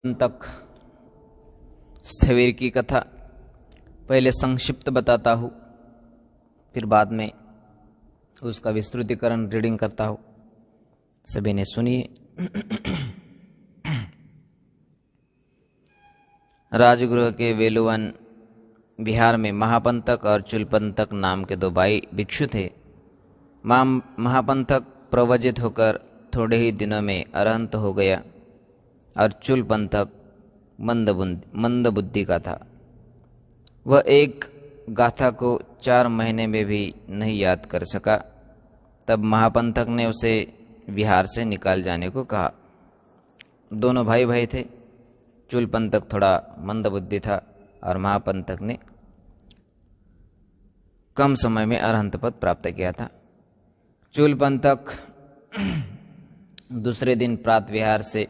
तक स्थविर की कथा पहले संक्षिप्त बताता हूँ, फिर बाद में उसका विस्तृतीकरण रीडिंग करता हूँ। सभी ने सुनिए। राजगृह के वेलुवन बिहार में महापंथक और चूलपंथक नाम के दो भाई भिक्षु थे। महापंथक प्रवजित होकर थोड़े ही दिनों में अरहंत हो गया और चूलपंथक मंद बुद्धि का था। वह एक गाथा को 4 महीने में भी नहीं याद कर सका। तब महापंथक ने उसे बिहार से निकाल जाने को कहा। दोनों भाई भाई थे। चूलपंथक थोड़ा मंद बुद्धि था और महापंथक ने कम समय में अरहंत पद प्राप्त किया था। चूलपंथक दूसरे दिन प्रातः विहार से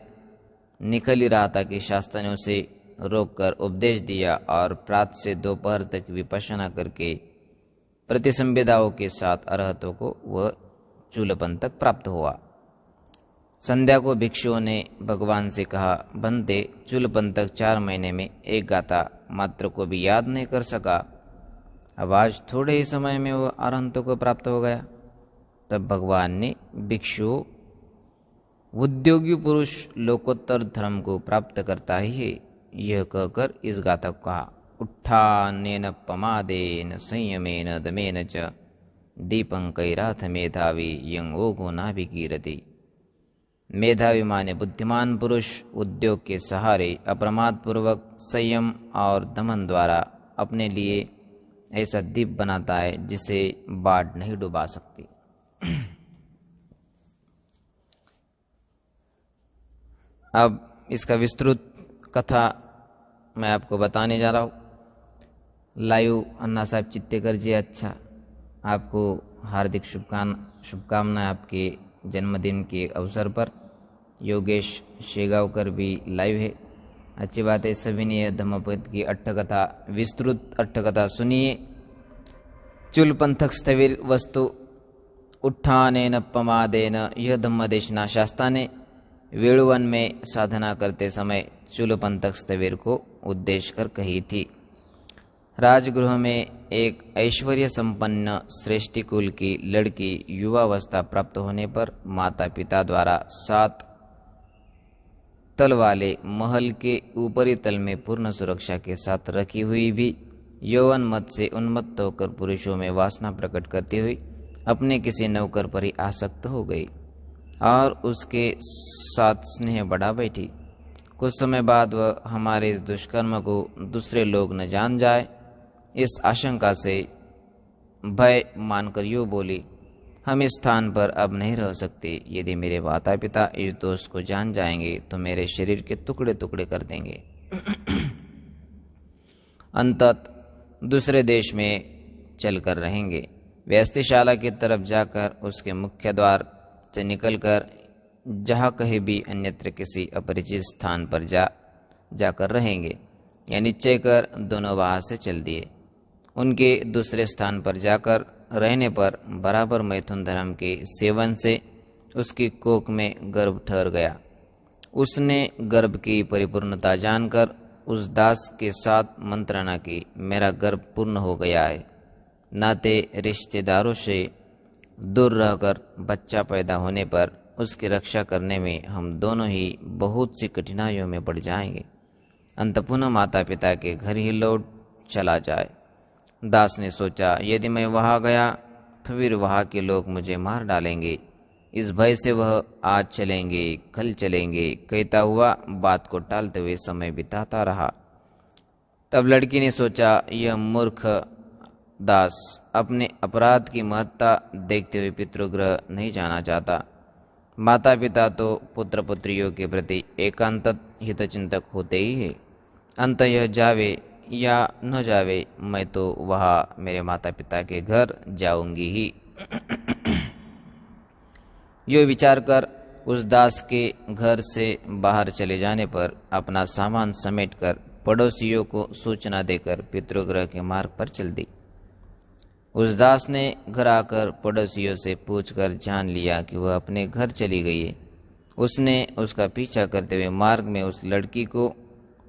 निकल ही रहा था कि शास्त्र ने उसे रोककर उपदेश दिया और प्रातः से दोपहर तक विपश्यना करके प्रतिसंवेदाओं के साथ अरहतों को वह चूलपंथक प्राप्त हुआ। संध्या को भिक्षुओं ने भगवान से कहा, बनते चूलपंथक 4 महीने में एक गाथा मात्र को भी याद नहीं कर सका। अब आज थोड़े ही समय में वह अरहंतों को प्राप्त हो गया। तब भगवान ने भिक्षुओं, उद्योगी पुरुष लोकोत्तर धर्म को प्राप्त करता ही है, यह कहकर इस गाथा को कहा। उत्थानेन पमादेन संयमेन दमेन च दीपंकैराथ मेधावी यं ओघो नाभिकीरति। मेधावी माने बुद्धिमान पुरुष उद्योग के सहारे अप्रमाद पूर्वक संयम और दमन द्वारा अपने लिए ऐसा दीप बनाता है जिसे बाढ़ नहीं डुबा सकती। अब इसका विस्तृत कथा मैं आपको बताने जा रहा हूँ। लाइव अन्ना साहब चित्तेकर जी, अच्छा, आपको हार्दिक शुभकामनाएं आपके जन्मदिन के अवसर पर। योगेश शेगावकर भी लाइव है। अच्छी बात है। सभी ने यह धम्मपद की अट्ठकथा, विस्तृत अट्ठकथा सुनिए। चूलपंथक स्थविर वस्तु उत्थानेन पमादेन, यह धम्मदेशना शास्ता ने वेणुवन में साधना करते समय चूलपंथक स्थविर को उद्देश्य कर कही थी। राजगृह में एक ऐश्वर्य संपन्न श्रेष्ठी कुल की लड़की युवावस्था प्राप्त होने पर माता पिता द्वारा 7 तल वाले महल के ऊपरी तल में पूर्ण सुरक्षा के साथ रखी हुई भी यौवन मत से उन्मत्त होकर पुरुषों में वासना प्रकट करती हुई अपने किसी नौकर पर ही आसक्त हो गई और उसके साथ स्नेह बढ़ा बैठी। कुछ समय बाद वह हमारे इस दुष्कर्म को दूसरे लोग न जान जाए, इस आशंका से भय मानकर यूँ बोली, हम इस स्थान पर अब नहीं रह सकते। यदि मेरे माता पिता इस दोष को जान जाएंगे तो मेरे शरीर के टुकड़े टुकड़े कर देंगे। अंततः दूसरे देश में चलकर रहेंगे। व्यस्तिशाला की तरफ जाकर उसके मुख्य द्वार से निकलकर जहाँ कहीं भी अन्यत्र किसी अपरिचित स्थान पर जाकर रहेंगे। यह निश्चय कर दोनों वहाँ से चल दिए। उनके दूसरे स्थान पर जाकर रहने पर बराबर मैथुन धर्म के सेवन से उसकी कोख में गर्भ ठहर गया। उसने गर्भ की परिपूर्णता जानकर उस दास के साथ मंत्रणा की, मेरा गर्भ पूर्ण हो गया है। नाते रिश्तेदारों से दूर रहकर बच्चा पैदा होने पर उसकी रक्षा करने में हम दोनों ही बहुत सी कठिनाइयों में पड़ जाएंगे। अंत पुनः माता पिता के घर ही लौट चला जाए। दास ने सोचा, यदि मैं वहाँ गया तो फिर वहाँ के लोग मुझे मार डालेंगे। इस भय से वह आज चलेंगे कल चलेंगे कहता हुआ बात को टालते हुए समय बिताता रहा। तब लड़की ने सोचा, यह मूर्ख दास अपने अपराध की महत्ता देखते हुए पितृगृह नहीं जाना चाहता। माता पिता तो पुत्र पुत्रियों के प्रति एकांत हितचिंतक होते ही है। अंत यह जावे या न जावे, मैं तो वहाँ मेरे माता पिता के घर जाऊंगी ही। यो विचार कर उस दास के घर से बाहर चले जाने पर अपना सामान समेटकर पड़ोसियों को सूचना देकर पितृगृह के मार्ग पर चल दी। उस दास ने घर आकर पड़ोसियों से पूछकर जान लिया कि वह अपने घर चली गई है। उसने उसका पीछा करते हुए मार्ग में उस लड़की को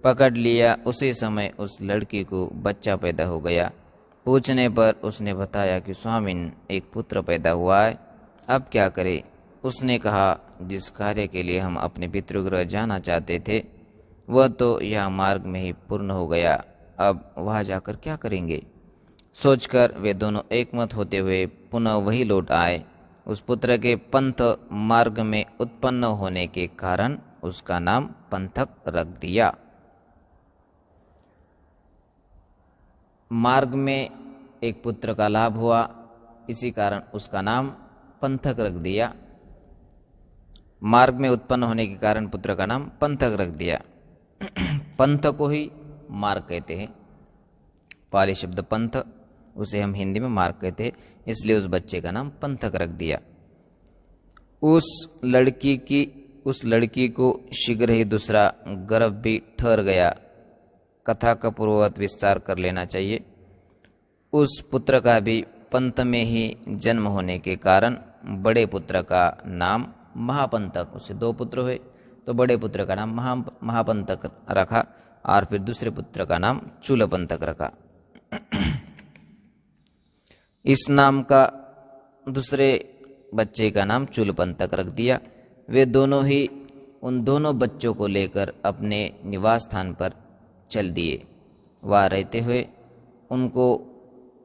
पकड़ लिया। उसी समय उस लड़की को बच्चा पैदा हो गया। पूछने पर उसने बताया कि स्वामिन, एक पुत्र पैदा हुआ है, अब क्या करें? उसने कहा, जिस कार्य के लिए हम अपने पितृगृह जाना चाहते थे वह तो यह मार्ग में ही पूर्ण हो गया, अब वहां जाकर क्या करेंगे? सोचकर वे दोनों एकमत होते हुए पुनः वही लौट आए। उस पुत्र के पंथ मार्ग में उत्पन्न होने के कारण उसका नाम पंथक रख दिया। मार्ग में एक पुत्र का लाभ हुआ, इसी कारण उसका नाम पंथक रख दिया। मार्ग में उत्पन्न होने के कारण पुत्र का नाम पंथक रख दिया। पंथ को ही मार्ग कहते हैं। पाली शब्द पंथ, उसे हम हिंदी में मार्ग कहते हैं, इसलिए उस बच्चे का नाम पंथक रख दिया। उस लड़की को शीघ्र ही दूसरा गर्भ भी ठहर गया। कथा का पूर्ववत विस्तार कर लेना चाहिए। उस पुत्र का भी पंथ में ही जन्म होने के कारण बड़े पुत्र का नाम महापंथक, उससे दो पुत्र हुए तो बड़े पुत्र का नाम महापंथक रखा और फिर दूसरे पुत्र का नाम चूलपंथक रखा। इस नाम का दूसरे बच्चे का नाम चूलपंथक रख दिया। वे दोनों ही उन दोनों बच्चों को लेकर अपने निवास स्थान पर चल दिए। वहाँ रहते हुए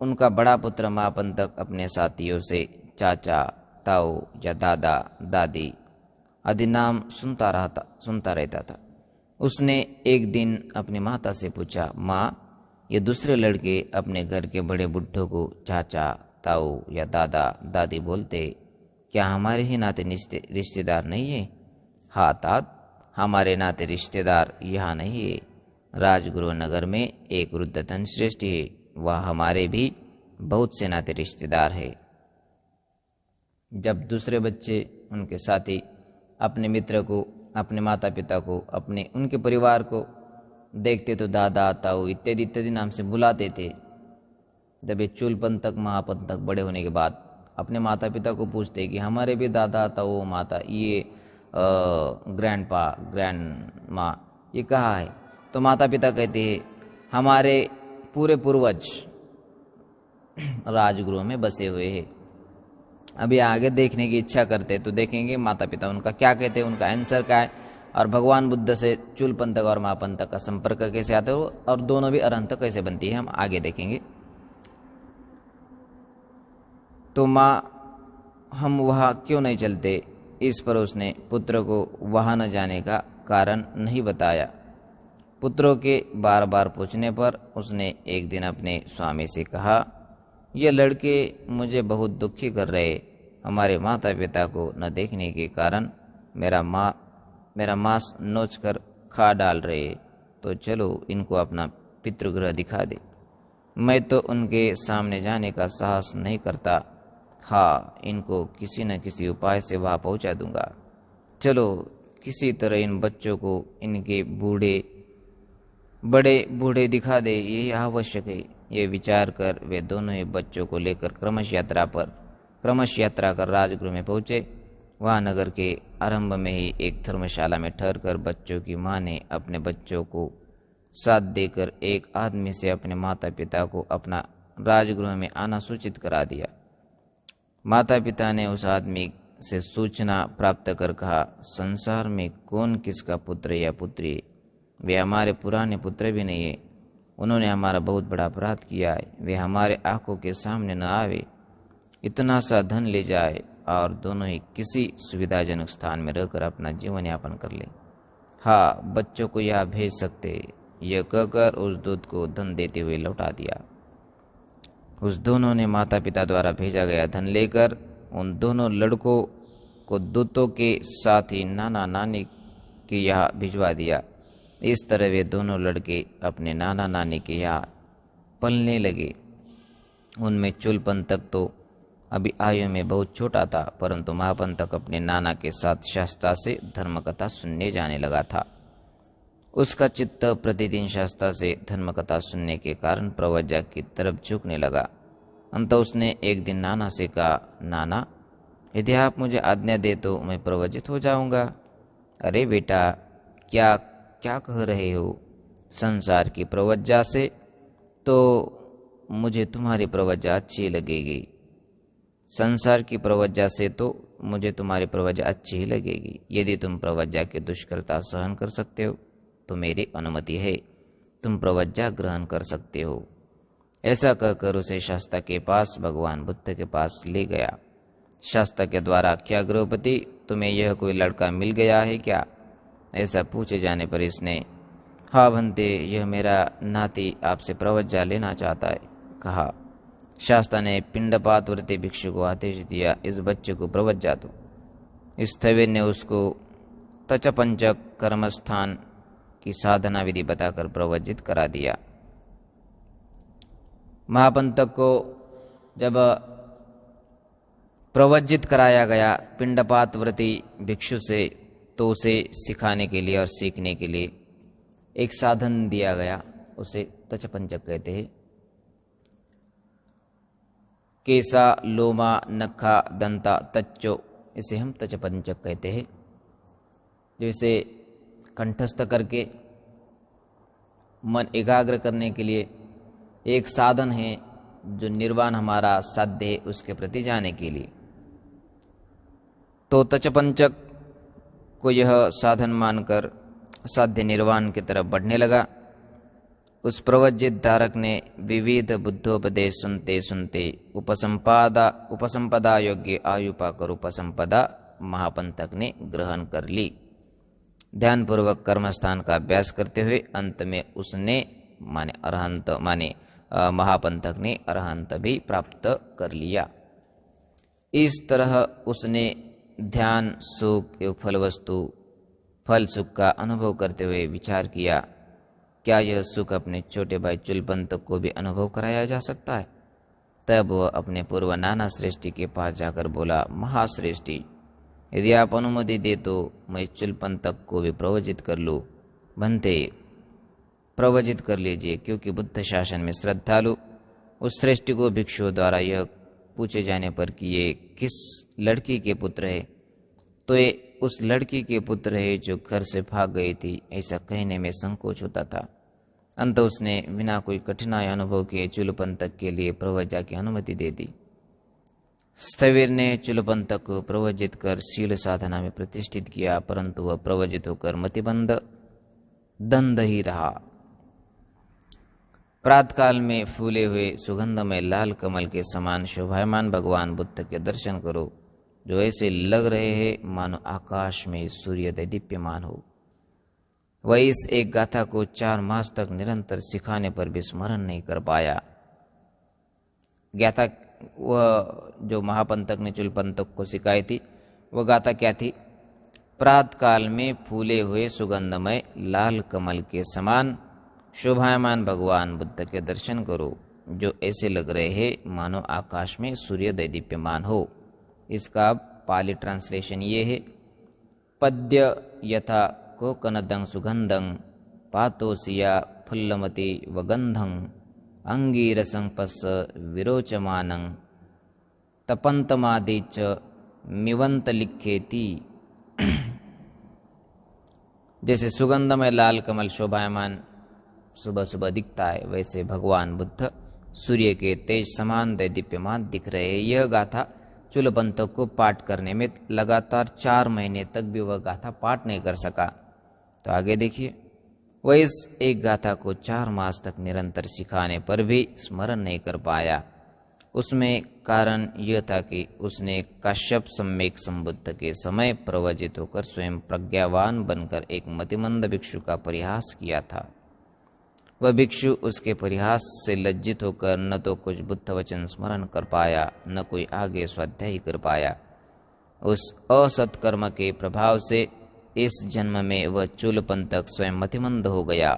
उनका बड़ा पुत्र महापंथक अपने साथियों से चाचा, ताऊ या दादा, दादी आदि नाम सुनता रहता था। उसने एक दिन अपनी माता से पूछा, माँ, ये दूसरे लड़के अपने घर के बड़े बुड्ढों को चाचा, ताऊ या दादा, दादी बोलते, क्या हमारे ही नाते रिश्तेदार नहीं है? हाँ तात, हमारे नाते रिश्तेदार यहाँ नहीं है। राजगृह नगर में एक वृद्ध धनश्रेष्ठ है, वह हमारे भी बहुत से नाते रिश्तेदार है। जब दूसरे बच्चे, उनके साथी अपने मित्र को, अपने माता पिता को, उनके परिवार को देखते तो दादा, ताऊ इत्यादि इत्यादि नाम से बुलाते थे। जब ये चूलपंथक, महापंथक बड़े होने के बाद अपने माता पिता को पूछते कि हमारे भी दादा, ताऊ, माता, ये ग्रैंडपा, ग्रैंड माँ ये कहाँ है? तो माता पिता कहते हैं, हमारे पूरे पूर्वज राजगृह में बसे हुए हैं। अभी आगे देखने की इच्छा करते तो देखेंगे माता पिता उनका क्या कहते हैं, उनका आंसर क्या है, और भगवान बुद्ध से चूलपंथक और महापंथक का संपर्क कैसे आता है और दोनों भी अरहंत कैसे बनती है, हम आगे देखेंगे। तो माँ, हम वहाँ क्यों नहीं चलते? इस पर उसने पुत्र को वहाँ न जाने का कारण नहीं बताया। पुत्रों के बार बार पूछने पर उसने एक दिन अपने स्वामी से कहा, ये लड़के मुझे बहुत दुखी कर रहे। हमारे माता पिता को न देखने के कारण मेरा मांस नोच कर खा डाल रहे, तो चलो इनको अपना पितृगृह दिखा दे। मैं तो उनके सामने जाने का साहस नहीं करता। हाँ, इनको किसी न किसी उपाय से वहाँ पहुँचा दूंगा। चलो किसी तरह इन बच्चों को इनके बड़े बूढ़े दिखा दे, यही आवश्यक है। ये विचार कर वे दोनों ही बच्चों को लेकर क्रमश यात्रा कर राजगृह में पहुँचे। वहाँ नगर के आरंभ में ही एक धर्मशाला में ठहरकर बच्चों की माँ ने अपने बच्चों को साथ देकर एक आदमी से अपने माता पिता को अपना राजगृह में आना सूचित करा दिया। माता पिता ने उस आदमी से सूचना प्राप्त कर कहा, संसार में कौन किसका पुत्र या पुत्री है? वे हमारे पुराने पुत्र भी नहीं है। उन्होंने हमारा बहुत बड़ा अपराध किया है। वे हमारे आंखों के सामने न आवे, इतना सा धन ले जाए और दोनों ही किसी सुविधाजनक स्थान में रहकर अपना जीवन यापन कर ले। हाँ, बच्चों को यह भेज सकते। यह कहकर उस दूत को धन देते हुए लौटा दिया। उस दोनों ने माता पिता द्वारा भेजा गया धन लेकर उन दोनों लड़कों को दूतों के साथ ही नाना नानी के यहाँ भिजवा दिया। इस तरह वे दोनों लड़के अपने नाना नानी के यहाँ पलने लगे। उनमें चूलपंथक तो अभी आयु में बहुत छोटा था, परंतु महापंथक अपने नाना के साथ शास्त्रा से धर्मकथा सुनने जाने लगा था। उसका चित्त प्रतिदिन शास्त्रा से धर्मकथा सुनने के कारण प्रवज्जा की तरफ झुकने लगा। अंत उसने एक दिन नाना से कहा, नाना, यदि आप मुझे आज्ञा दे तो मैं प्रवजित हो जाऊंगा। अरे बेटा, क्या क्या कह रहे हो? संसार की प्रवज्जा से तो मुझे तुम्हारी प्रवज्जा अच्छी लगेगी। संसार की प्रवज्जा से तो मुझे तुम्हारी प्रवज्जा अच्छी ही लगेगी। यदि तुम प्रवज्जा की दुष्करता सहन कर सकते हो तो मेरी अनुमति है, तुम प्रवज्जा ग्रहण कर सकते हो। ऐसा कहकर उसे शास्ता के पास, भगवान बुद्ध के पास ले गया। शास्ता के द्वारा, क्या द्रौपदी, तुम्हें यह कोई लड़का मिल गया है क्या? ऐसा पूछे जाने पर इसने, हाँ भंते, यह मेरा नाती आपसे प्रवज्जा लेना चाहता है, कहा। शास्ता ने पिंडपात व्रती भिक्षु को आदेश दिया, इस बच्चे को प्रवज्जा दो। स्थविर ने उसको तचपंचक कर्मस्थान की साधना विधि बताकर प्रवज्जित करा दिया। महापंथक को जब प्रवज्जित कराया गया पिंडपात व्रती भिक्षु से, तो उसे सिखाने के लिए और सीखने के लिए एक साधन दिया गया, उसे तचपंचक कहते हैं। केसा, लोमा, नखा, दंता, तच्चो, इसे हम तचपंचक कहते हैं। जैसे कंठस्थ करके मन एकाग्र करने के लिए एक साधन है, जो निर्वाण हमारा साध्य है उसके प्रति जाने के लिए। तो तचपंचक को यह साधन मानकर साध्य निर्वाण की तरफ बढ़ने लगा। उस प्रवज्जित धारक ने विविध बुद्धोपदेश सुनते सुनते उपसंपदा योग्य आयु पाकर उपसंपदा महापंथक ने ग्रहण कर ली। ध्यानपूर्वक कर्मस्थान का अभ्यास करते हुए अंत में उसने महापंथक ने अरहंत भी प्राप्त कर लिया। इस तरह उसने ध्यान, सुख एवं फल सुख का अनुभव करते हुए विचार किया, क्या यह सुख अपने छोटे भाई चुलपंथक को भी अनुभव कराया जा सकता है? तब वह अपने पूर्व नाना श्रेष्ठी के पास जाकर बोला, महाश्रेष्ठी, यदि आप अनुमति दे तो मैं चुलपंथक को भी प्रवचित कर लूँ। बनते, प्रवचित कर लीजिए, क्योंकि बुद्ध शासन में श्रद्धालु उस श्रेष्ठी को भिक्षुओं द्वारा यह पूछे जाने पर कि ये किस लड़की के पुत्र है, तो ये उस लड़की के पुत्र है जो घर से भाग गई थी, ऐसा कहने में संकोच होता था। अंत उसने बिना कोई कठिनाई अनुभव किए चुलपंथक के लिए प्रवज्जा की अनुमति दे दी। स्थविर ने चुलपंथक को प्रवज्जित कर शील साधना में प्रतिष्ठित किया, परंतु वह प्रवज्जित होकर मतिबंध दंड ही रहा। प्रातकाल में फूले हुए सुगंधमय लाल कमल के समान शोभायमान भगवान बुद्ध के दर्शन करो, जो ऐसे लग रहे हैं मानो आकाश में सूर्योदय दीप्यमान हो। वह इस एक गाथा को 4 मास तक निरंतर सिखाने पर भी स्मरण नहीं कर पाया। गाथा वह जो महापंथक ने चुलपंथक को सिखाई थी, वह गाथा क्या थी? प्रातकाल में फूले हुए सुगंधमय लाल कमल के समान शोभायमान भगवान बुद्ध के दर्शन करो, जो ऐसे लग रहे हैं मानो आकाश में सूर्योदय दीप्यमान हो। इसका पाली ट्रांसलेशन ये है, पद्य यथा कोकनदं सुगंधं पातोसिया फुल्लमति वगंधं अंगीरसं पस्स विरोचमानं तपंतमादि च मिवंत लिखेति। जैसे सुगंधमय लाल कमल शोभायमान सुबह सुबह दिखता है, वैसे भगवान बुद्ध सूर्य के तेज समान दीप्यमान दिख रहे हैं। यह गाथा चुलपंथक को पाठ करने में लगातार 4 महीने तक भी वह गाथा पाठ नहीं कर सका। तो आगे देखिए, वह इस एक गाथा को 4 मास तक निरंतर सिखाने पर भी स्मरण नहीं कर पाया। उसमें कारण यह था कि उसने काश्यप सम्यक संबुद्ध के समय प्रवचित होकर स्वयं प्रज्ञावान बनकर एक मतिमंद भिक्षु का परिहास किया था। वह भिक्षु उसके परिहास से लज्जित होकर न तो कुछ बुद्ध वचन स्मरण कर पाया, न कोई आगे स्वाध्याय कर पाया। उस असत्कर्म के प्रभाव से इस जन्म में वह चूलपंथक स्वयं मतिमंद हो गया।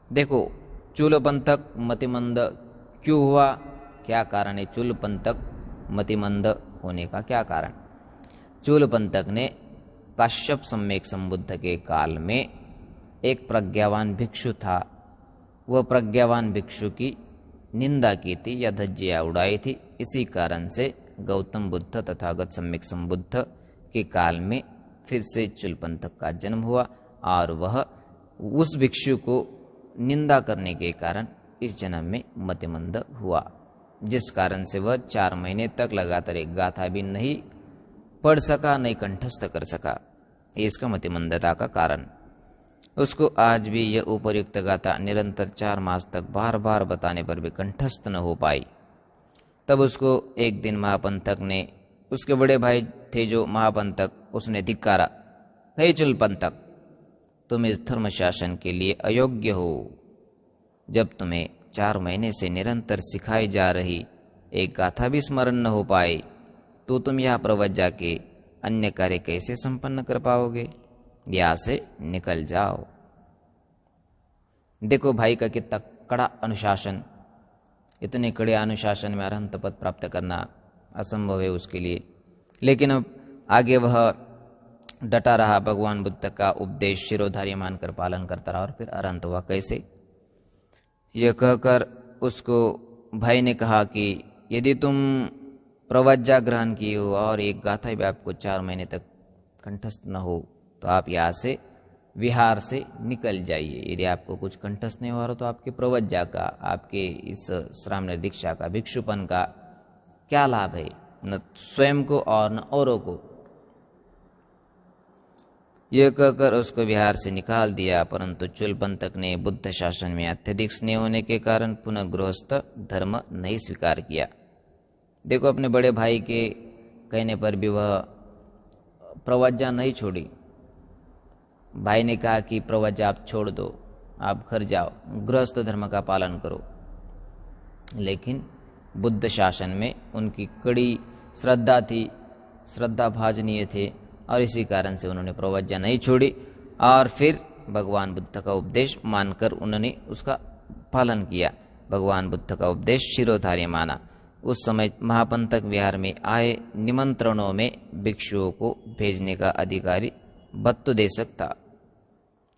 देखो, चूलपंथक मतिमंद क्यों हुआ, क्या कारण है चूलपंथक मतिमंद होने का? क्या कारण? चूलपंथक ने काश्यप सम्यक संबुद्ध के काल में एक प्रज्ञावान भिक्षु था। वह प्रज्ञावान भिक्षु की निंदा की थी या धज्जियां उड़ाई थी। इसी कारण से गौतम बुद्ध तथागत सम्यक संबुद्ध के काल में फिर से चूलपंथक का जन्म हुआ और वह उस भिक्षु को निंदा करने के कारण इस जन्म में मतिमंद हुआ, जिस कारण से वह 4 महीने तक लगातार एक गाथा भी नहीं पढ़ सका, नहीं कंठस्थ कर सका। ये इसका मतिमंदता का कारण। उसको आज भी यह उपर्युक्त गाथा निरंतर 4 मास तक बार बार बताने पर भी कंठस्थ न हो पाई। तब उसको एक दिन महापंथक ने, उसके बड़े भाई थे जो महापंथक, उसने धिक्कारा, हे चूलपंथक, तुम इस धर्म शासन के लिए अयोग्य हो। जब तुम्हें 4 महीने से निरंतर सिखाई जा रही एक गाथा भी स्मरण न हो पाए तो तुम यह प्रवच जाके अन्य कार्य कैसे संपन्न कर पाओगे? यहाँ से निकल जाओ। देखो भाई का कितना कड़ा अनुशासन। इतने कड़े अनुशासन में अरहंत पद प्राप्त करना असंभव है उसके लिए। लेकिन अब आगे वह डटा रहा, भगवान बुद्ध का उपदेश शिरोधार्य मानकर पालन करता रहा और फिर अरहंत हुआ। कैसे? यह कहकर उसको भाई ने कहा कि यदि तुम प्रवज्जा ग्रहण किए हो और एक गाथा भी आपको 4 महीने तक कंठस्थ न हो तो आप यहाँ से विहार से निकल जाइए। यदि आपको कुछ कंठस्थ नहीं हो रहा तो आपके प्रवज्जा का, आपके इस श्रामण दीक्षा का, भिक्षुपन का क्या लाभ है? न स्वयं को और न औरों को। यह कहकर उसको विहार से निकाल दिया। परंतु चूलपंथक ने बुद्ध शासन में अत्यधिक स्नेह होने के कारण पुनः गृहस्थ धर्म नहीं स्वीकार किया। देखो, अपने बड़े भाई के कहने पर भी वह प्रवज्जा नहीं छोड़ी। भाई ने कहा कि प्रवज्जा आप छोड़ दो, आप घर जाओ, गृहस्थ धर्म का पालन करो। लेकिन बुद्ध शासन में उनकी कड़ी श्रद्धा थी, श्रद्धा भाजनीय थे और इसी कारण से उन्होंने प्रवज्जा नहीं छोड़ी और फिर भगवान बुद्ध का उपदेश मानकर उन्होंने उसका पालन किया। भगवान बुद्ध का उपदेश शिरोधार्य माना। उस समय महापंथक विहार में आए निमंत्रणों में भिक्षुओं को भेजने का अधिकारी बत्तुदेशक था।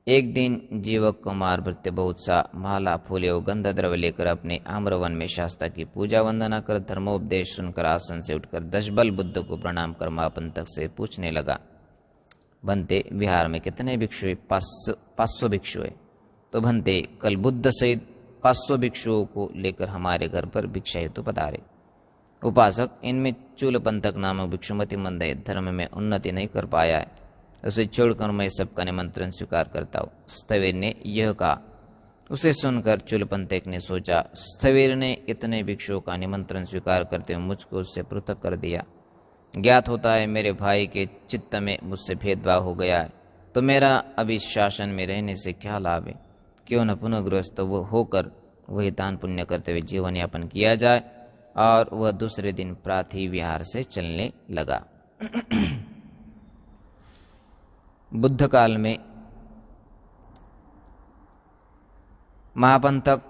एक दिन जीवक कुमार भृत्य बहुत सा माला, फूले और गंध द्रव्य लेकर अपने आम्रवन में शास्त्रा की पूजा वंदना कर धर्मोपदेश सुनकर आसन से उठकर 10 बल बुद्ध को प्रणाम कर महापंथक से पूछने लगा, भंते विहार में कितने भिक्षु है? 500 भिक्षु है। तो भंते कल बुद्ध सहित 500 भिक्षुओं को लेकर हमारे घर पर भिक्षा हेतु पधारे। उपासक, इनमें चूलपंथक नामक भिक्षुमति मंद है, धर्म में उन्नति नहीं कर पाया है, उसे छोड़कर मैं सबका निमंत्रण स्वीकार करता हूँ। स्थविर ने यह कहा। उसे सुनकर चूलपंथक ने सोचा, स्थविर ने इतने भिक्षुओं का निमंत्रण स्वीकार करते हुए मुझको उससे पृथक कर दिया। ज्ञात होता है मेरे भाई के चित्त में मुझसे भेदभाव हो गया है, तो मेरा अब इस शासन में रहने से क्या लाभ है? क्यों न पुनः गृहस्थ होकर वही दान पुण्य करते हुए जीवन यापन किया जाए। और वह दूसरे दिन प्रातः विहार से चलने लगा। बुद्ध काल में महापंथक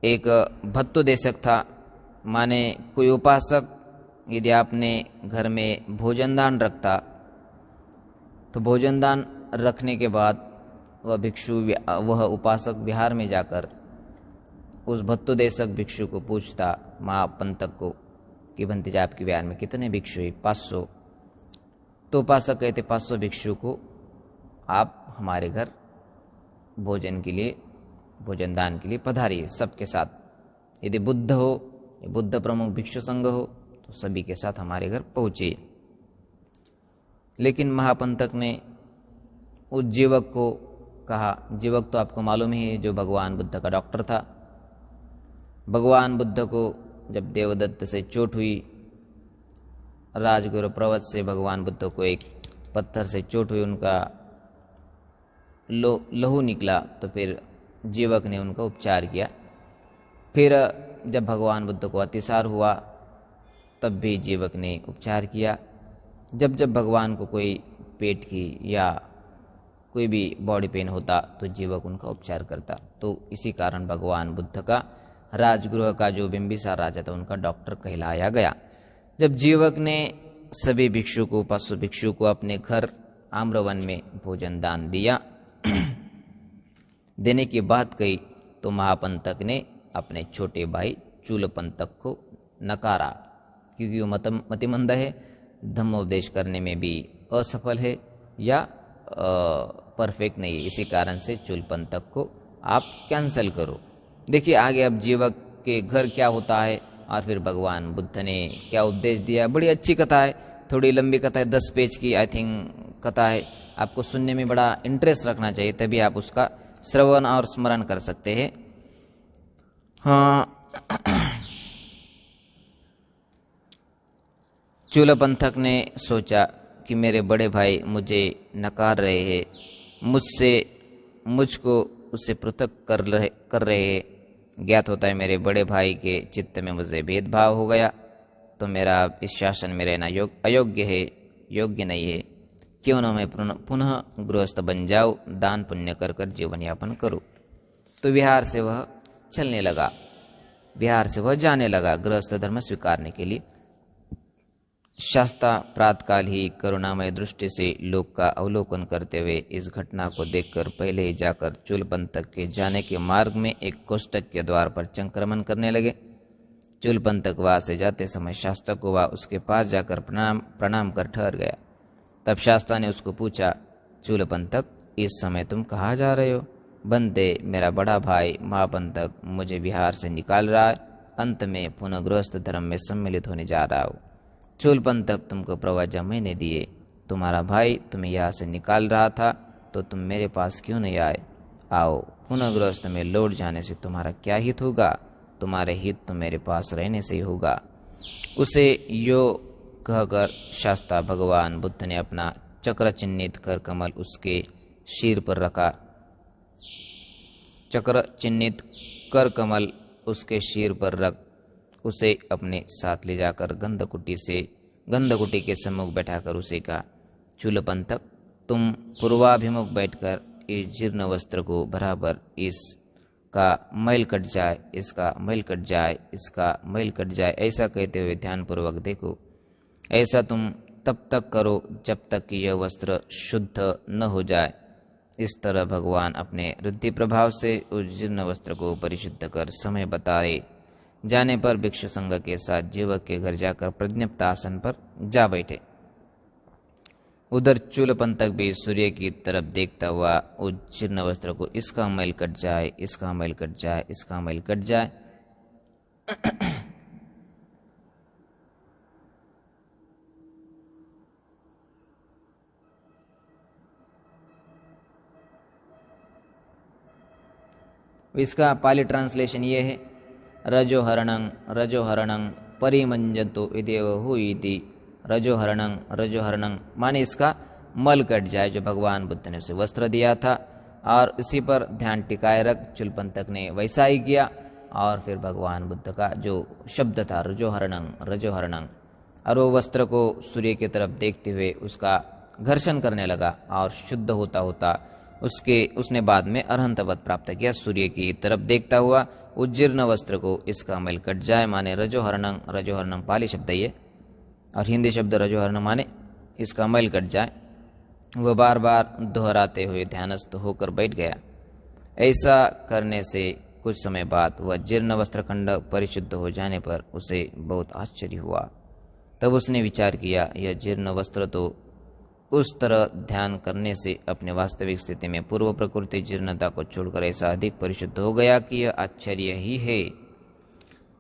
एक भत्तुदेशक था, माने कोई उपासक यदि आपने घर में भोजनदान रखता तो भोजनदान रखने के बाद वह उपासक विहार में जाकर उस भत्तुदेशक भिक्षु को पूछता, महापंथक को, कि भंतिजा आपके विहार में कितने भिक्षु है? 500। तो उपासक कहते 500 भिक्षु को आप हमारे घर भोजन के लिए, भोजनदान के लिए पधारिए सबके साथ। यदि बुद्ध हो, बुद्ध प्रमुख भिक्षु संघ हो तो सभी के साथ हमारे घर पहुँचिए। लेकिन महापंथक ने उस जीवक को कहा, जीवक तो आपको मालूम ही है जो भगवान बुद्ध का डॉक्टर था। भगवान बुद्ध को जब देवदत्त से चोट हुई, राजगुरु प्रवत से भगवान बुद्ध को एक पत्थर से चोट हुई, उनका लहू निकला, तो फिर जीवक ने उनका उपचार किया। फिर जब भगवान बुद्ध को अतिसार हुआ तब भी जीवक ने उपचार किया। जब जब भगवान को कोई पेट की या कोई भी बॉडी पेन होता तो जीवक उनका उपचार करता। तो इसी कारण भगवान बुद्ध का राजगृह का जो बिंबिसार राजा था उनका डॉक्टर कहलाया गया। जब जीवक ने सभी भिक्षु को, 500 भिक्षु को अपने घर आम्रवन में भोजन दान दिया, देने की बात कही तो महापंथक ने अपने छोटे भाई चूलपंथक को नकारा, क्योंकि वो मतिमंद है, धम्मोपदेश करने में भी असफल है या परफेक्ट नहीं है, इसी कारण से चूलपंथक को आप कैंसिल करो। देखिए आगे अब जीवक के घर क्या होता है और फिर भगवान बुद्ध ने क्या उपदेश दिया। बड़ी अच्छी कथा है, थोड़ी लंबी कथा है, 10 पेज की आई थिंक कथा है। आपको सुनने में बड़ा इंटरेस्ट रखना चाहिए, तभी आप उसका श्रवण और स्मरण कर सकते हैं। हाँ, चूलपंथक ने सोचा कि मेरे बड़े भाई मुझे नकार रहे हैं, मुझको उससे पृथक कर रहे हैं। ज्ञात होता है मेरे बड़े भाई के चित्त में मुझे भेदभाव हो गया, तो मेरा इस शासन में रहना योग्य नहीं है। क्यों न मैं पुनः गृहस्थ बन जाऊँ, दान पुण्य कर कर जीवन यापन करूँ। तो विहार से वह चलने लगा, विहार से वह जाने लगा गृहस्थ धर्म स्वीकारने के लिए। शास्ता प्रातकाल ही करुणामय दृष्टि से लोक का अवलोकन करते हुए इस घटना को देखकर पहले ही जाकर चूलपंथक के जाने के मार्ग में एक कोष्ठक के द्वार पर संक्रमण करने लगे। चूलपंथक वहां से जाते समय शास्ता को वह उसके पास जाकर प्रणाम कर ठहर गया। तब शास्ता ने उसको पूछा, चूलपंथक इस समय तुम कहाँ जा रहे हो? बंदे, मेरा बड़ा भाई महापंथक मुझे विहार से निकाल रहा है, अंत में पुनः गृहस्थ धर्म में सम्मिलित होने जा रहा हूँ। चूलपंथक तुमको प्रवचन मैंने दिए, तुम्हारा भाई तुम्हें यहाँ से निकाल रहा था तो तुम मेरे पास क्यों नहीं आए? आओ, पुनः गृहस्थ में लौट जाने से तुम्हारा क्या हित होगा? तुम्हारे हित तो मेरे पास रहने से ही होगा। उसे यो कहकर शास्ता भगवान बुद्ध ने अपना चक्र चिन्हित कर कमल उसके शीर पर रखा। चक्र चिन्हित कर कमल उसके शीर पर रख उसे अपने साथ ले जाकर गंधकुटी के सम्मुख बैठाकर उसे कहा, चूलपंथक तुम पूर्वाभिमुख बैठकर इस जीर्ण वस्त्र को बराबर इसका मैल कट जाए, इसका मैल कट जाए, इसका मैल कट जाए ऐसा कहते हुए ध्यानपूर्वक देखो। ऐसा तुम तब तक करो जब तक कि यह वस्त्र शुद्ध न हो जाए। इस तरह भगवान अपने रुद्धि प्रभाव से उस जीर्ण वस्त्र को परिशुद्ध कर समय बताए जाने पर भिक्षु संघ के साथ जीवक के घर जाकर प्रज्ञप्त आसन पर जा बैठे। उधर चूलपंथक भी सूर्य की तरफ देखता हुआ उस जीर्ण वस्त्र को इसका मैल कट जाए, इसका मैल कट जाए, इसका मैल कट जाए इसका पाली ट्रांसलेशन ये है, रजोहरणं परिमंजतो इदेव हुईति। रजोहरणं माने इसका मल कट जाए, जो भगवान बुद्ध ने उसे वस्त्र दिया था। और इसी पर ध्यान टिकाए रख चूलपंथक ने वैसा ही किया। और फिर भगवान बुद्ध का जो शब्द था रजोहरणं, और वो वस्त्र को सूर्य की तरफ देखते हुए उसका घर्षण करने लगा और शुद्ध होता होता उसने बाद में अरहंत पद प्राप्त किया। सूर्य की तरफ देखता हुआ उज्जीर्ण वस्त्र को इसका मैल कट जाए माने रजोहरणं पाली शब्द ये, और हिंदी शब्द रजोहरण माने इसका मैल कट जाए। वह बार बार दोहराते हुए ध्यानस्थ होकर बैठ गया। ऐसा करने से कुछ समय बाद वह जीर्ण वस्त्रखंड परिशुद्ध हो जाने पर उसे बहुत आश्चर्य हुआ। तब उसने विचार किया, यह जीर्ण वस्त्र तो उस तरह ध्यान करने से अपने वास्तविक स्थिति में पूर्व प्रकृति जीर्णता को छोड़कर ऐसा अधिक परिशुद्ध हो गया कि यह आश्चर्य ही है।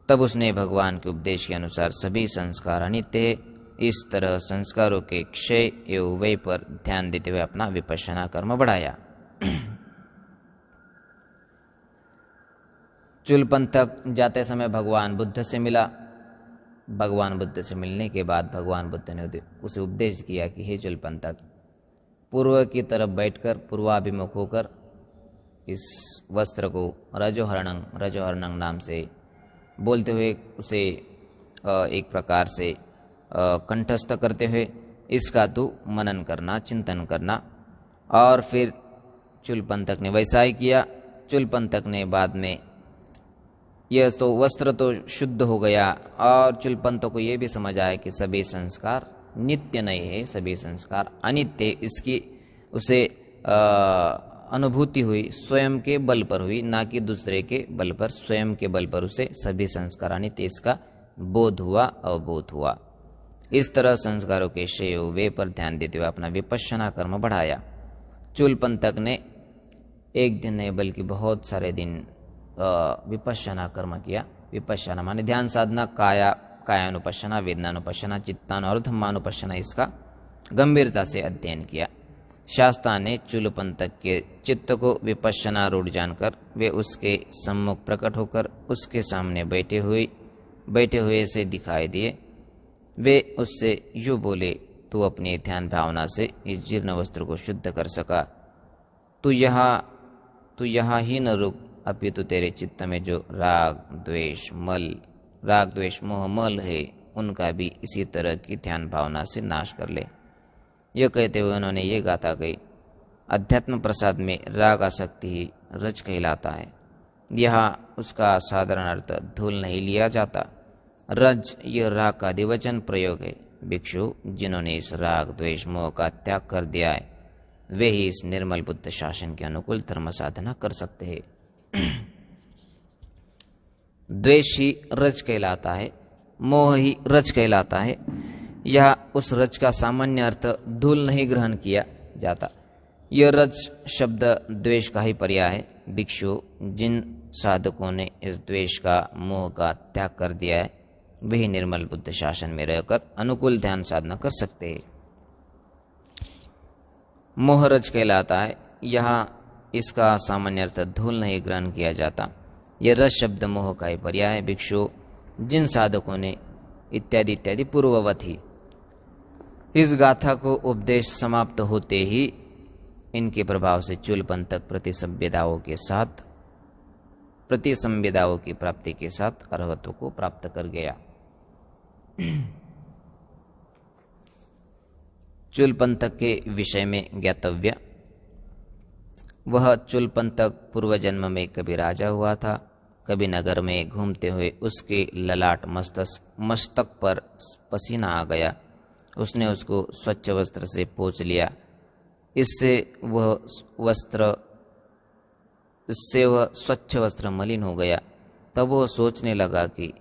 तब उसने भगवान के उपदेश के अनुसार सभी संस्कार अनित्य है, इस तरह संस्कारों के क्षय एवं व्यय पर ध्यान देते हुए अपना विपश्यना कर्म बढ़ाया। चूलपंथक जाते समय भगवान बुद्ध से मिला। भगवान बुद्ध से मिलने के बाद भगवान बुद्ध ने उसे उपदेश किया कि हे चूलपंथक, पूर्व की तरफ बैठकर पूर्वाभिमुख होकर इस वस्त्र को रजोहरणं नाम से बोलते हुए उसे एक प्रकार से कंठस्थ करते हुए इसका तू मनन करना, चिंतन करना। और फिर चूलपंथक ने वैसा ही किया। चूलपंथक ने बाद में यह तो वस्त्र तो शुद्ध हो गया, और चूलपंथक को यह भी समझ आया कि सभी संस्कार नित्य नहीं है, सभी संस्कार अनित्य है। इसकी उसे अनुभूति हुई, स्वयं के बल पर हुई, ना कि दूसरे के बल पर। स्वयं के बल पर उसे सभी संस्कार अनित्य इसका बोध हुआ, अवबोध हुआ। इस तरह संस्कारों के श्रेय वे पर ध्यान देते हुए अपना विपश्यना कर्म बढ़ाया। चूलपंथक ने एक दिन नहीं बल्कि बहुत सारे दिन विपश्यना कर्म किया। विपश्यना माने ध्यान साधना, कायानुपश्यना, वेदनानुपश्यना, चित्तानु और धम्मानुपश्यना, इसका गंभीरता से अध्ययन किया। शास्त्रा ने चूलपंथक के चित्त को विपश्यना रूढ़ जानकर वे उसके सम्मुख प्रकट होकर उसके सामने बैठे हुए से दिखाई दिए। वे उससे यूँ बोले, तू अपनी ध्यान भावना से इस जीर्ण वस्त्र को शुद्ध कर सका। तू यहाँ ही न रुक, अपितु तेरे चित्त में जो राग द्वेष मोह मल है उनका भी इसी तरह की ध्यान भावना से नाश कर ले। यह कहते हुए उन्होंने ये गाथा गई, अध्यात्म प्रसाद में राग आसक्ति ही रज कहलाता है। यहाँ उसका साधारण अर्थ धूल नहीं लिया जाता। रज यह राग का द्विवचन प्रयोग है। भिक्षु जिन्होंने इस राग द्वेष मोह का त्याग कर दिया है वे ही इस निर्मल बुद्ध शासन के अनुकूल धर्म साधना कर सकते हैं। द्वेष ही रज कहलाता है, मोह ही रज कहलाता है। यह उस रज का सामान्य अर्थ धूल नहीं ग्रहण किया जाता। यह रज शब्द द्वेष का ही पर्याय है। भिक्षु जिन साधकों ने इस द्वेष का मोह का त्याग कर दिया है वही निर्मल बुद्ध शासन में रहकर अनुकूल ध्यान साधना कर सकते हैं। मोह रज कहलाता है। यहाँ इसका सामान्य अर्थ धूल नहीं ग्रहण किया जाता। यह रज शब्द मोह का ही पर्याय है। भिक्षु जिन साधकों ने इत्यादि इत्यादि पूर्ववत ही। इस गाथा को उपदेश समाप्त होते ही इनके प्रभाव से चूलपंथक प्रतिसंवेदाओं की प्राप्ति के साथ अर्हत्व को प्राप्त कर गया। चूलपंथक के विषय में ज्ञातव्य, वह चूलपंथक पूर्व जन्म में कभी राजा हुआ था। कभी नगर में घूमते हुए उसके ललाट मस्तक पर पसीना आ गया। उसने उसको स्वच्छ वस्त्र से पोंछ लिया। इससे वह स्वच्छ वस्त्र मलिन हो गया। तब वह सोचने लगा कि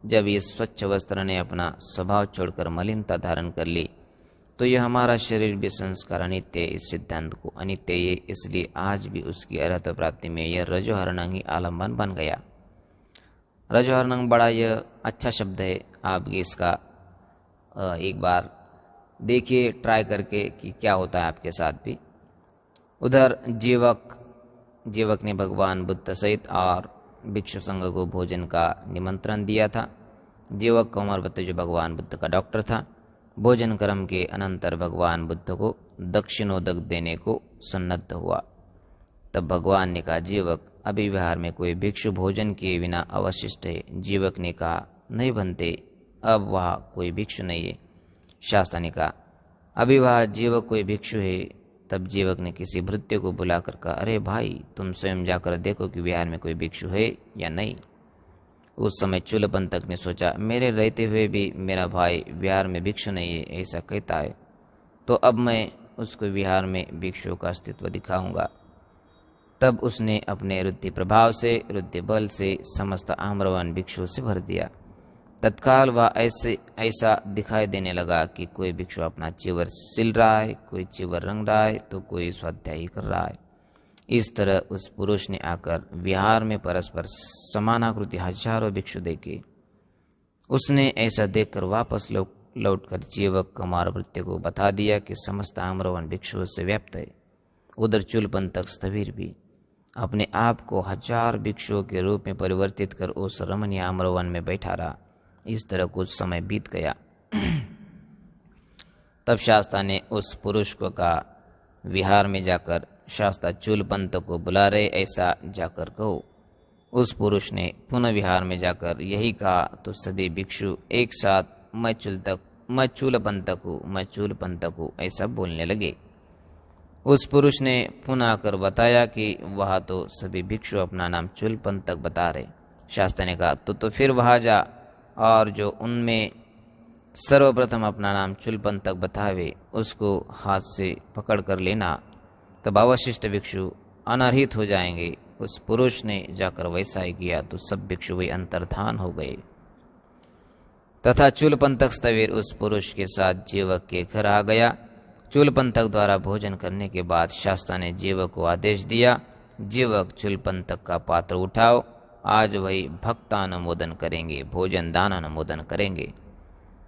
जब इस स्वच्छ वस्त्र ने अपना स्वभाव छोड़कर मलिनता धारण कर ली तो यह हमारा शरीर भी संस्कार अनित्य है। इस सिद्धांत को अनित्य है, इसलिए आज भी उसकी अर्हत प्राप्ति में यह रजोहरणंग ही आलम्बन बन गया। रजोहरणंग बड़ा यह अच्छा शब्द है। आप इसका एक बार देखिए ट्राई करके कि क्या होता है आपके साथ भी। उधर जीवक ने भगवान बुद्ध सहित और भिक्षु संघ को भोजन का निमंत्रण दिया था। जीवक कौमारपत्य जो भगवान बुद्ध का डॉक्टर था, भोजन कर्म के अनंतर भगवान बुद्ध को दक्षिणोदक देने को सन्नद्ध हुआ। तब भगवान ने कहा, जीवक अभी विहार में कोई भिक्षु भोजन किए बिना अवशिष्ट है। जीवक ने कहा, नहीं बनते, अब वह कोई भिक्षु नहीं है। शास्त्र ने कहा, अभी वह जीवक कोई भिक्षु है। तब जीवक ने किसी भृत्य को बुलाकर कहा, अरे भाई, तुम स्वयं जाकर देखो कि विहार में कोई भिक्षु है या नहीं। उस समय चूलपंथक ने सोचा, मेरे रहते हुए भी मेरा भाई विहार में भिक्षु नहीं है ऐसा कहता है, तो अब मैं उसको विहार में भिक्षुओं का अस्तित्व दिखाऊंगा। तब उसने अपने रुद्धि प्रभाव से, रुद्धि बल से समस्त आम्रवन भिक्षुओं से भर दिया। तत्काल वह ऐसा दिखाई देने लगा कि कोई भिक्षु अपना चीवर सिल रहा है, कोई चीवर रंग रहा है, तो कोई स्वाध्याय कर रहा है। इस तरह उस पुरुष ने आकर विहार में परस्पर समानाकृति हजारों भिक्षु देखे। उसने ऐसा देखकर वापस लौटकर जीवक कुमार भृत्य को बता दिया कि समस्त आम्रवन भिक्षुओं से व्याप्त है। उधर चूलपंथक स्थविर भी अपने आप को हजार भिक्षुओं के रूप में परिवर्तित कर उस रमणीय आम्रवन में बैठा रहा। इस तरह कुछ समय बीत गया। तब शास्त्रा ने उस पुरुष को कहा, विहार में जाकर शास्त्रा चूलपंथक को बुला रहे, ऐसा जाकर कहो। उस पुरुष ने पुनः विहार में जाकर यही कहा तो सभी भिक्षु एक साथ मैं चूलपंथक हूँ ऐसा बोलने लगे। उस पुरुष ने पुनः आकर बताया कि वह तो सभी भिक्षु अपना नाम चूलपंथक बता रहे। शास्त्र ने कहा, तो फिर वहां जा और जो उनमें सर्वप्रथम अपना नाम चूलपंथक बतावे उसको हाथ से पकड़ कर लेना, तब अवशिष्ट भिक्षु अनर्हित हो जाएंगे। उस पुरुष ने जाकर वैसा ही किया तो सब भिक्षु वे अंतर्धान हो गए। तथा चूलपंथक स्थविर उस पुरुष के साथ जीवक के घर आ गया। चूलपंथक द्वारा भोजन करने के बाद शास्ता ने जीवक को आदेश दिया, जीवक चूलपंथक का पात्र उठाओ, आज वही भक्तानुमोदन करेंगे, भोजन दान अनुमोदन करेंगे।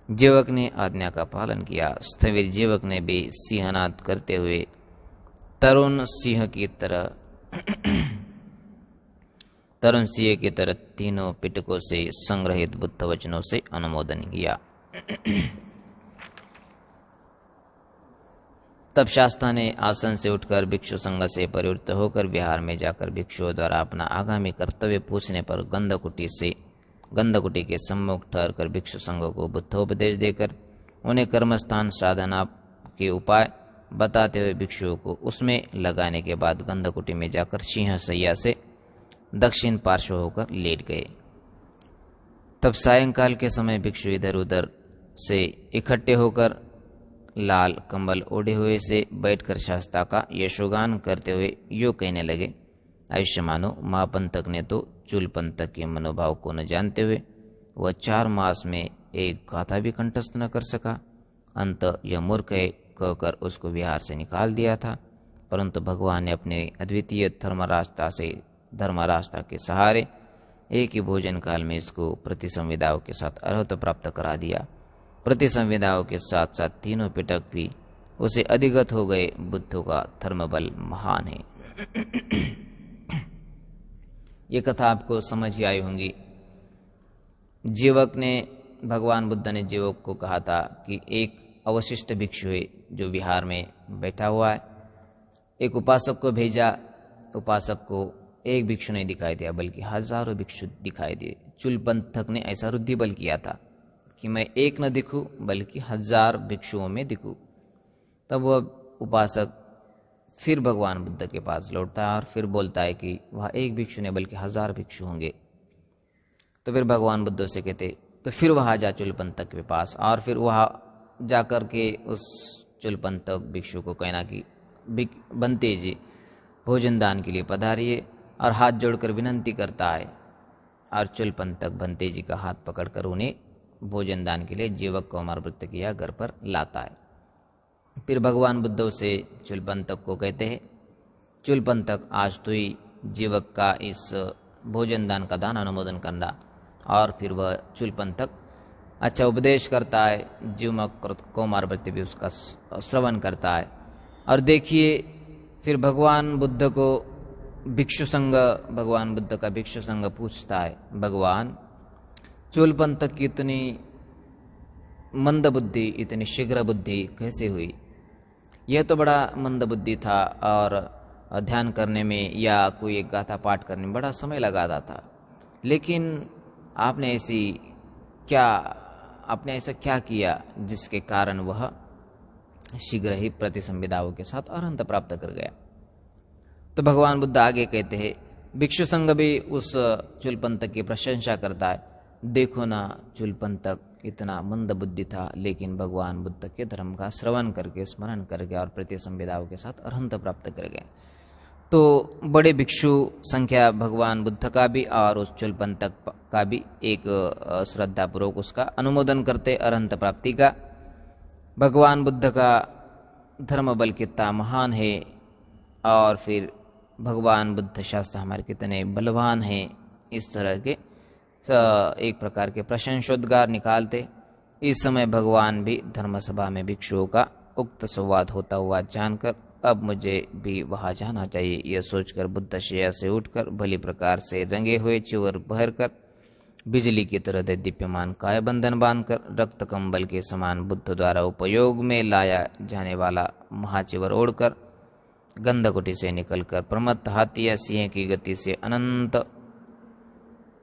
जीवक ने आज्ञा का पालन किया। स्थविर जीवक ने भी सिंहनाद करते हुए तरुण सिंह की तरह तीनों पिटकों से संग्रहित बुद्ध वचनों से अनुमोदन किया। तब शास्ता ने आसन से उठकर भिक्षु संघ से परिवृत्त होकर विहार में जाकर भिक्षुओं द्वारा अपना आगामी कर्तव्य पूछने पर गंधकुटी के सम्मुख ठहरकर भिक्षु संघ को बुद्धोपदेश देकर उन्हें कर्मस्थान साधना के उपाय बताते हुए भिक्षुओं को उसमें लगाने के बाद गंधकुटी में जाकर सिंह सैया से दक्षिण पार्श्व होकर लेट गए। तब सायंकाल के समय भिक्षु इधर उधर से इकट्ठे होकर लाल कंबल ओढ़े हुए से बैठकर शास्ता का यशोगान करते हुए यूँ कहने लगे, आयुष्य मानो महापंथक ने तो चूलपंथक के मनोभाव को न जानते हुए वह 4 मास में एक गाथा भी कंठस्थ न कर सका। अंत यह मूर्ख है कहकर उसको विहार से निकाल दिया था, परंतु भगवान ने अपने अद्वितीय धर्मरास्ता के सहारे एक ही भोजन काल में इसको प्रतिसंविदाओं के साथ अर्हत प्राप्त करा दिया। प्रतिसंविदाओं के साथ साथ तीनों पिटक भी उसे अधिगत हो गए। बुद्धों का धर्मबल महान है। ये कथा आपको समझ ही आई होंगी। भगवान बुद्ध ने जीवक को कहा था कि एक अवशिष्ट भिक्षु है जो विहार में बैठा हुआ है। एक उपासक को भेजा, उपासक को एक भिक्षु नहीं दिखाई दिया बल्कि हजारों भिक्षु दिखाई दिए। चूलपंथक ने ऐसा रुद्धिबल किया था कि मैं एक न दिखूं बल्कि 1000 भिक्षुओं में दिखूं। तब वह उपासक फिर भगवान बुद्ध के पास लौटता है और फिर बोलता है कि वह एक भिक्षु नहीं बल्कि 1000 भिक्षु होंगे। तो फिर भगवान बुद्ध से कहते तो फिर वहाँ जा चूलपंथक के पास, और फिर वहाँ जाकर के उस चूलपंथक भिक्षु को कहना कि बनते जी भोजन दान के लिए पधारिए, और हाथ जोड़कर विनंती करता है। और चूलपंथक बनते जी का हाथ पकड़कर उन्हें भोजन दान के लिए जीवक को अमरवृत्त किया घर पर लाता है। फिर भगवान बुद्ध उसे चूलपंथक को कहते हैं, चूलपंथक आज तो ही जीवक का इस भोजन दान का दान अनुमोदन करना। और फिर वह चूलपंथक अच्छा उपदेश करता है, जीवक को अमरवृत्त भी उसका श्रवण करता है। और देखिए फिर भगवान बुद्ध का भिक्षु संघ पूछता है, भगवान चूलपंथक की इतनी मंद बुद्धि, इतनी शीघ्र बुद्धि कैसे हुई? यह तो बड़ा मंद बुद्धि था और ध्यान करने में या कोई एक गाथा पाठ करने में बड़ा समय लगाता था, लेकिन आपने ऐसा क्या किया जिसके कारण वह शीघ्र ही प्रतिसंविदाओं के साथ अरहंत प्राप्त कर गया? तो भगवान बुद्ध आगे कहते हैं, भिक्षु संघ भी उस चूलपंथक की प्रशंसा करता है। देखो ना, चूलपंथक इतना मंद बुद्धि था लेकिन भगवान बुद्ध के धर्म का श्रवण करके स्मरण करके और प्रतिसंविदाओं के साथ अरहंत प्राप्त कर गए। तो बड़े भिक्षु संख्या भगवान बुद्ध का भी और उस चूलपंथक का भी एक श्रद्धापूर्वक उसका अनुमोदन करते अरहंत प्राप्ति का। भगवान बुद्ध का धर्म बल कितना महान है और फिर भगवान बुद्ध शास्त्र हमारे कितने बलवान हैं, इस तरह के एक प्रकार के प्रशंसोद्गार निकालते। इस समय भगवान भी धर्मसभा में भिक्षुओं का उक्त संवाद होता हुआ जानकर अब मुझे भी वहां जाना चाहिए, यह सोचकर बुद्ध शैया से उठकर भली प्रकार से रंगे हुए चिवर भरकर बिजली की तरह दीप्यमान काय बंधन बांधकर रक्त कंबल के समान बुद्ध द्वारा उपयोग में लाया जाने वाला महाचिवर ओढ़कर गंधकुटी से निकलकर प्रमत्त हाथी या सिंह की गति से अनंत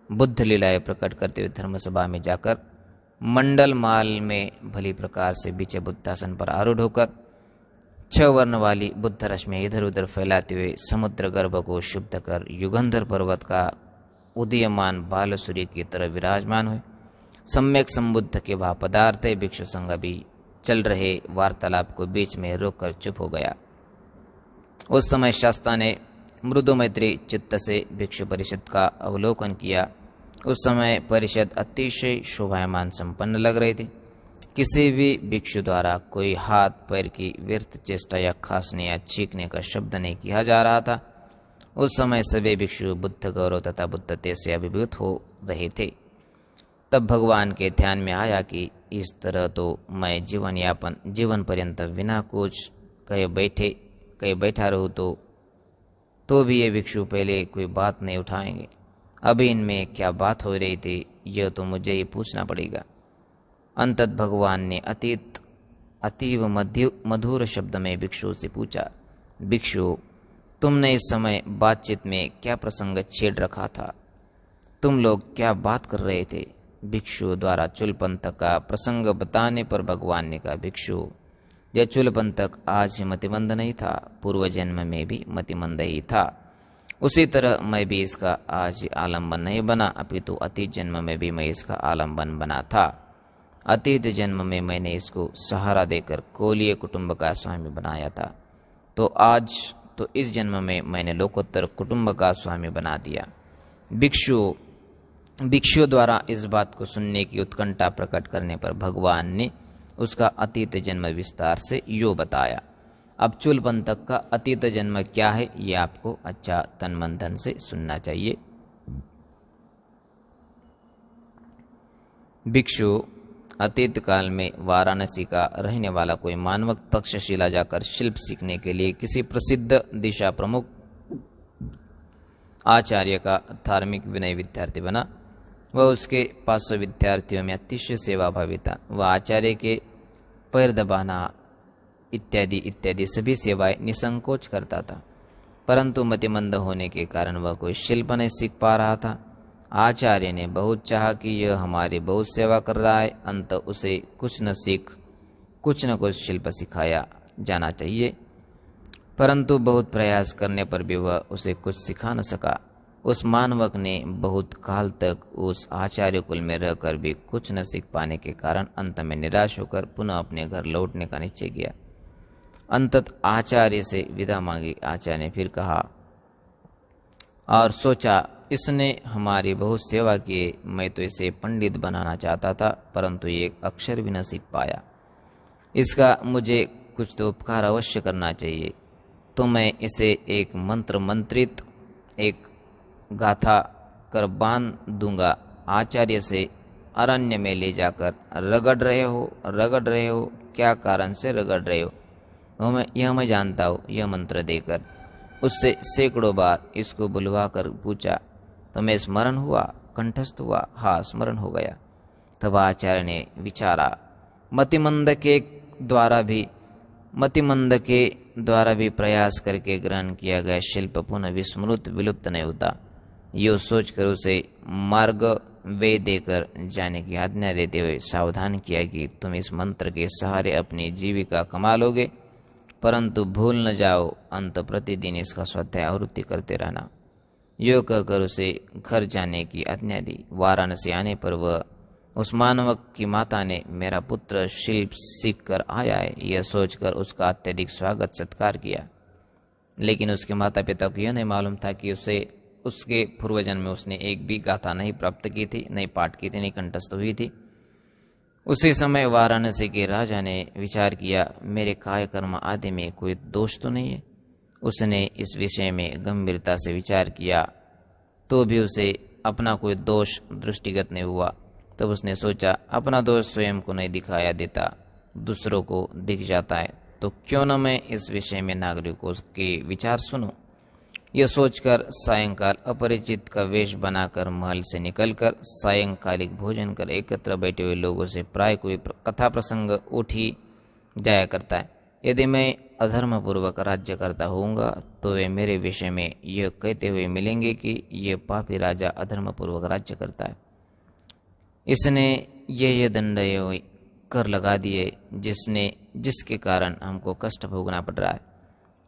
बुद्ध लीलाएं प्रकट करते हुए धर्मसभा में जाकर मंडल माल में भली प्रकार से बीचे बुद्धासन पर आरूढ़ होकर 6 वर्ण वाली बुद्ध रश्मियां इधर उधर फैलाते हुए समुद्र गर्भ को शुद्ध कर युगंधर पर्वत का उदीयमान बाल सूर्य की तरह विराजमान हुए। सम्यक संबुद्ध के वह पदार्थ भिक्षु संघ भी चल रहे वार्तालाप को बीच में रोककर चुप हो गया। उस समय शास्ता ने मृदु मैत्री चित्त से भिक्षु परिषद का अवलोकन किया उस समय परिषद अतिशय शोभायमान संपन्न लग रही थी। किसी भी भिक्षु द्वारा कोई हाथ पैर की व्यर्थ चेष्टा या खांसने या छींकने का शब्द नहीं किया जा रहा था। उस समय सभी भिक्षु बुद्ध गौरव तथा बुद्ध तेज से अभिभूत हो रहे थे। तब भगवान के ध्यान में आया कि इस तरह तो मैं जीवन पर्यंत बिना कुछ कहे बैठा रहूं तो भी ये भिक्षु पहले कोई बात नहीं उठाएंगे। अभी इनमें क्या बात हो रही थी, यह तो मुझे ही पूछना पड़ेगा। अंतत भगवान ने अतीव मधुर शब्द में भिक्षु से पूछा, भिक्षु, तुमने इस समय बातचीत में क्या प्रसंग छेड़ रखा था? तुम लोग क्या बात कर रहे थे? भिक्षु द्वारा चूलपंथक का प्रसंग बताने पर भगवान ने कहा, भिक्षु, यह चूलपंथक आज ही मतिमंद नहीं था, पूर्व जन्म में भी मतिमंद ही था। उसी तरह मैं भी इसका आज ही आलम्बन नहीं बना, अपितु अतीत जन्म में भी मैं इसका आलम्बन बना था। अतीत जन्म में मैंने इसको सहारा देकर कोलीय कुटुंब का स्वामी बनाया था, तो इस जन्म में मैंने लोकोत्तर कुटुंब का स्वामी बना दिया। भिक्षु द्वारा इस बात को सुनने की उत्कंठा प्रकट करने पर भगवान ने उसका अतीत जन्म विस्तार से यो बताया। अब चूलपंथक का अतीत जन्म क्या है, ये आपको अच्छा तन मन धन से सुनना चाहिए। भिक्षु, अतीत काल में वाराणसी का रहने वाला कोई मानवक तक्षशिला जाकर शिल्प सीखने के लिए किसी प्रसिद्ध दिशा प्रमुख आचार्य का धार्मिक विनय विद्यार्थी बना। वह उसके 500 विद्यार्थियों में अतिशय सेवाभावी था। वह आचार्य के पैर दबाना इत्यादि सभी सेवाएं निसंकोच करता था, परंतु मतिमंद होने के कारण वह कोई शिल्प नहीं सीख पा रहा था। आचार्य ने बहुत चाहा कि यह हमारी बहुत सेवा कर रहा है, अंत उसे कुछ न कुछ शिल्प सिखाया जाना चाहिए, परंतु बहुत प्रयास करने पर भी वह उसे कुछ सिखा न सका। उस मानवक ने बहुत काल तक उस आचार्य कुल में रहकर भी कुछ न सीख पाने के कारण अंत में निराश होकर पुनः अपने घर लौटने का निश्चय किया। अंतत आचार्य से विदा मांगी। आचार्य ने फिर कहा और सोचा, इसने हमारी बहुत सेवा की, मैं तो इसे पंडित बनाना चाहता था, परंतु ये अक्षर भी न सीख पाया। इसका मुझे कुछ तो उपकार अवश्य करना चाहिए, तो मैं इसे एक मंत्र मंत्रित एक गाथा कर बांध दूंगा। आचार्य से अरण्य में ले जाकर रगड़ रहे हो, क्या कारण से रगड़ रहे हो? यह मैं जानता हूँ। यह मंत्र देकर उससे सैकड़ों बार इसको बुलवा कर पूछा, तुम्हें स्मरण हुआ? कंठस्थ हुआ? हाँ, स्मरण हो गया। तब आचार्य ने विचारा, मतिमंद के द्वारा भी प्रयास करके ग्रहण किया गया शिल्प पुनः विलुप्त नहीं होता। यो सोचकर उसे मार्ग वे देकर जाने की आज्ञा देते हुए सावधान किया कि तुम इस मंत्र के सहारे अपनी जीविका कमा लोगे, परंतु भूल न जाओ, अंत प्रतिदिन इसका स्वाध्याय आवृत्ति करते रहना। यो कहकर उसे घर जाने की आज्ञा दी। वाराणसी आने पर वह उस मानवक की माता ने मेरा पुत्र शिल्प सीख कर आया है, यह सोचकर उसका अत्यधिक स्वागत सत्कार किया। लेकिन उसके माता पिता को यह नहीं मालूम था कि उसके पूर्वजन्म में उसने एक भी गाथा नहीं प्राप्त की थी, नहीं पाठ की थी, नहीं कंठस्थ हुई थी। उसी समय वाराणसी के राजा ने विचार किया, मेरे कायकर्म आदि में कोई दोष तो नहीं है। उसने इस विषय में गंभीरता से विचार किया तो भी उसे अपना कोई दोष दृष्टिगत नहीं हुआ। तब उसने सोचा, अपना दोष स्वयं को नहीं दिखाया देता, दूसरों को दिख जाता है, तो क्यों न मैं इस विषय में नागरिकों के विचार सुनूं। यह सोचकर सायंकाल अपरिचित का वेश बनाकर महल से निकलकर सायंकालिक भोजन कर एकत्र बैठे हुए लोगों से प्राय कोई कथा प्रसंग उठ ही जाया करता है। यदि मैं अधर्मपूर्वक राज्य करता होऊंगा तो वे मेरे विषय में यह कहते हुए मिलेंगे कि यह पापी राजा अधर्मपूर्वक राज्य करता है, इसने ये दंड कर लगा दिए जिसके कारण हमको कष्ट भोगना पड़ रहा है।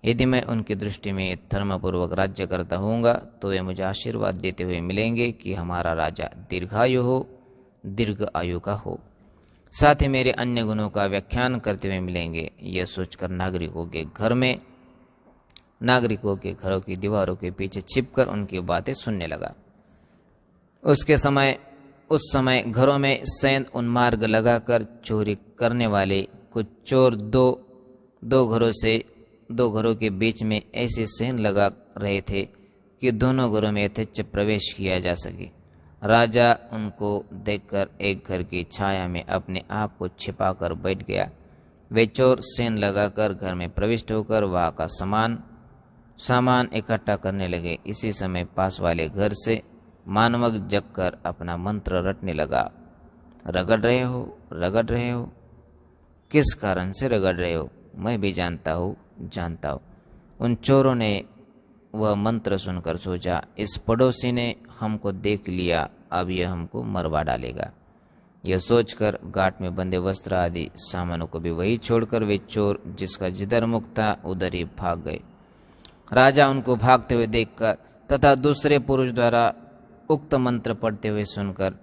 यदि मैं उनकी दृष्टि में धर्मपूर्वक राज्य करता होऊंगा तो वे मुझे आशीर्वाद देते हुए मिलेंगे कि हमारा राजा दीर्घ आयु का हो, साथ ही मेरे अन्य गुणों का व्याख्यान करते हुए मिलेंगे। यह सोचकर नागरिकों के घरों की दीवारों के पीछे छिपकर उनकी बातें सुनने लगा। उस समय घरों में सैंध उन्मार्ग लगाकर चोरी करने वाले कुछ चोर दो घरों के बीच में ऐसे सैंध लगा रहे थे कि दोनों घरों में यथेच्छ प्रवेश किया जा सके। राजा उनको देखकर एक घर की छाया में अपने आप को छिपाकर बैठ गया। वे चोर सेन लगाकर घर में प्रविष्ट होकर वहां का सामान इकट्ठा करने लगे। इसी समय पास वाले घर से मानवक जगकर अपना मंत्र रटने लगा। रगड़ रहे हो, किस कारण से रगड़ रहे हो? मैं भी जानता हूँ। उन चोरों ने वह मंत्र सुनकर सोचा, इस पड़ोसी ने हमको देख लिया, अब यह हमको मरवा डालेगा। यह सोचकर गांठ में बंधे वस्त्र आदि सामानों को भी वही छोड़कर वे चोर जिसका जिधर मुख था उधर ही भाग गए। राजा उनको भागते हुए देखकर तथा दूसरे पुरुष द्वारा उक्त मंत्र पढ़ते हुए सुनकर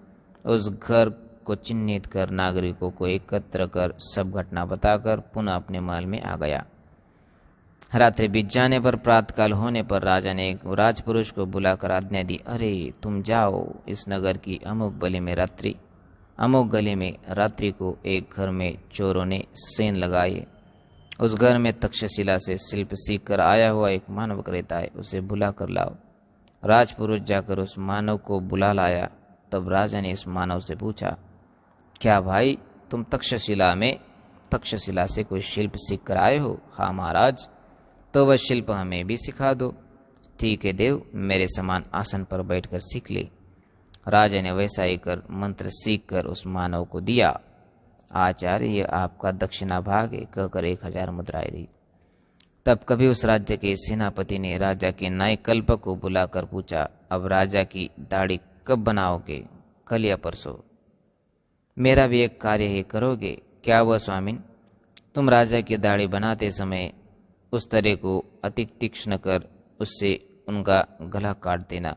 उस घर को चिन्हित कर नागरिकों को एकत्र कर सब घटना बताकर पुनः अपने महल में आ गया। रात्रि बीत जाने पर प्रातःकाल होने पर राजा ने एक राजपुरुष को बुलाकर आज्ञा दी, अरे तुम जाओ, इस नगर की अमुक गली में रात्रि को एक घर में चोरों ने सेन लगाए। उस घर में तक्षशिला से शिल्प सीख कर आया हुआ एक मानव रहता है, उसे बुला कर लाओ। राजपुरुष जाकर उस मानव को बुला लाया। तब राजा ने इस मानव से पूछा, क्या भाई तुम तक्षशिला से कोई शिल्प सीख कर आए हो? हाँ महाराज। तो वह शिल्प हमें भी सिखा दो। ठीक है देव, मेरे समान आसन पर बैठकर सीख ले। राजा ने वैसा ही कर मंत्र सीख कर उस मानव को दिया। आचार्य, यह आपका दक्षिणा भाग है, कहकर 1000 मुद्राएं दी। तब कभी उस राज्य के सेनापति ने राजा के नाई कल्पक को बुलाकर पूछा, अब राजा की दाढ़ी कब बनाओगे? कल या परसों। मेरा भी एक कार्य ही करोगे? क्या हुआ स्वामिन? तुम राजा की दाढ़ी बनाते समय उस तरह को अति तीक्ष्ण कर उससे उनका गला काट देना,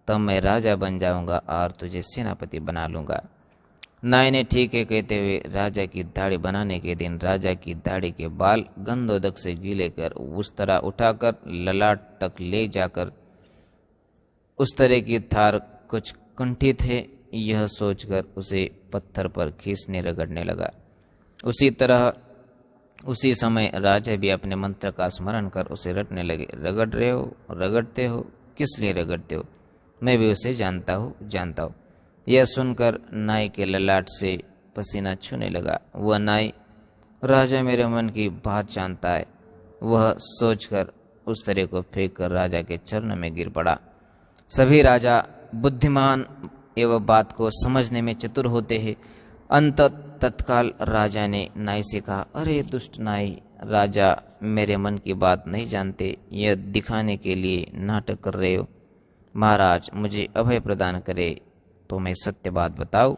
तब मैं राजा बन जाऊंगा और तुझे सेनापति बना लूंगा। नाई ने ठीक है कहते हुए राजा की दाढ़ी बनाने के दिन राजा की दाढ़ी के बाल गंधोदक से गीले कर उस तरह उठाकर ललाट तक ले जाकर उस तरह की थार कुछ कुंठित है, यह सोचकर उसे पत्थर पर खींचने रगड़ने लगा। उसी समय राजा भी अपने मंत्र का स्मरण कर उसे रटने लगे। रगड़ते हो, किस लिए रगड़ते हो? मैं भी उसे जानता हूँ। यह सुनकर नाई के ललाट से पसीना छूने लगा। वह नाई, राजा मेरे मन की बात जानता है, वह सोचकर उस तरह को फेंक कर राजा के चरणों में गिर पड़ा। सभी राजा बुद्धिमान एवं बात को समझने में चतुर होते हैं। तत्काल राजा ने नाई से कहा, अरे दुष्ट नाई, राजा मेरे मन की बात नहीं जानते, यह दिखाने के लिए नाटक कर रहे हो। महाराज मुझे अभय प्रदान करे तो मैं सत्य बात बताऊं।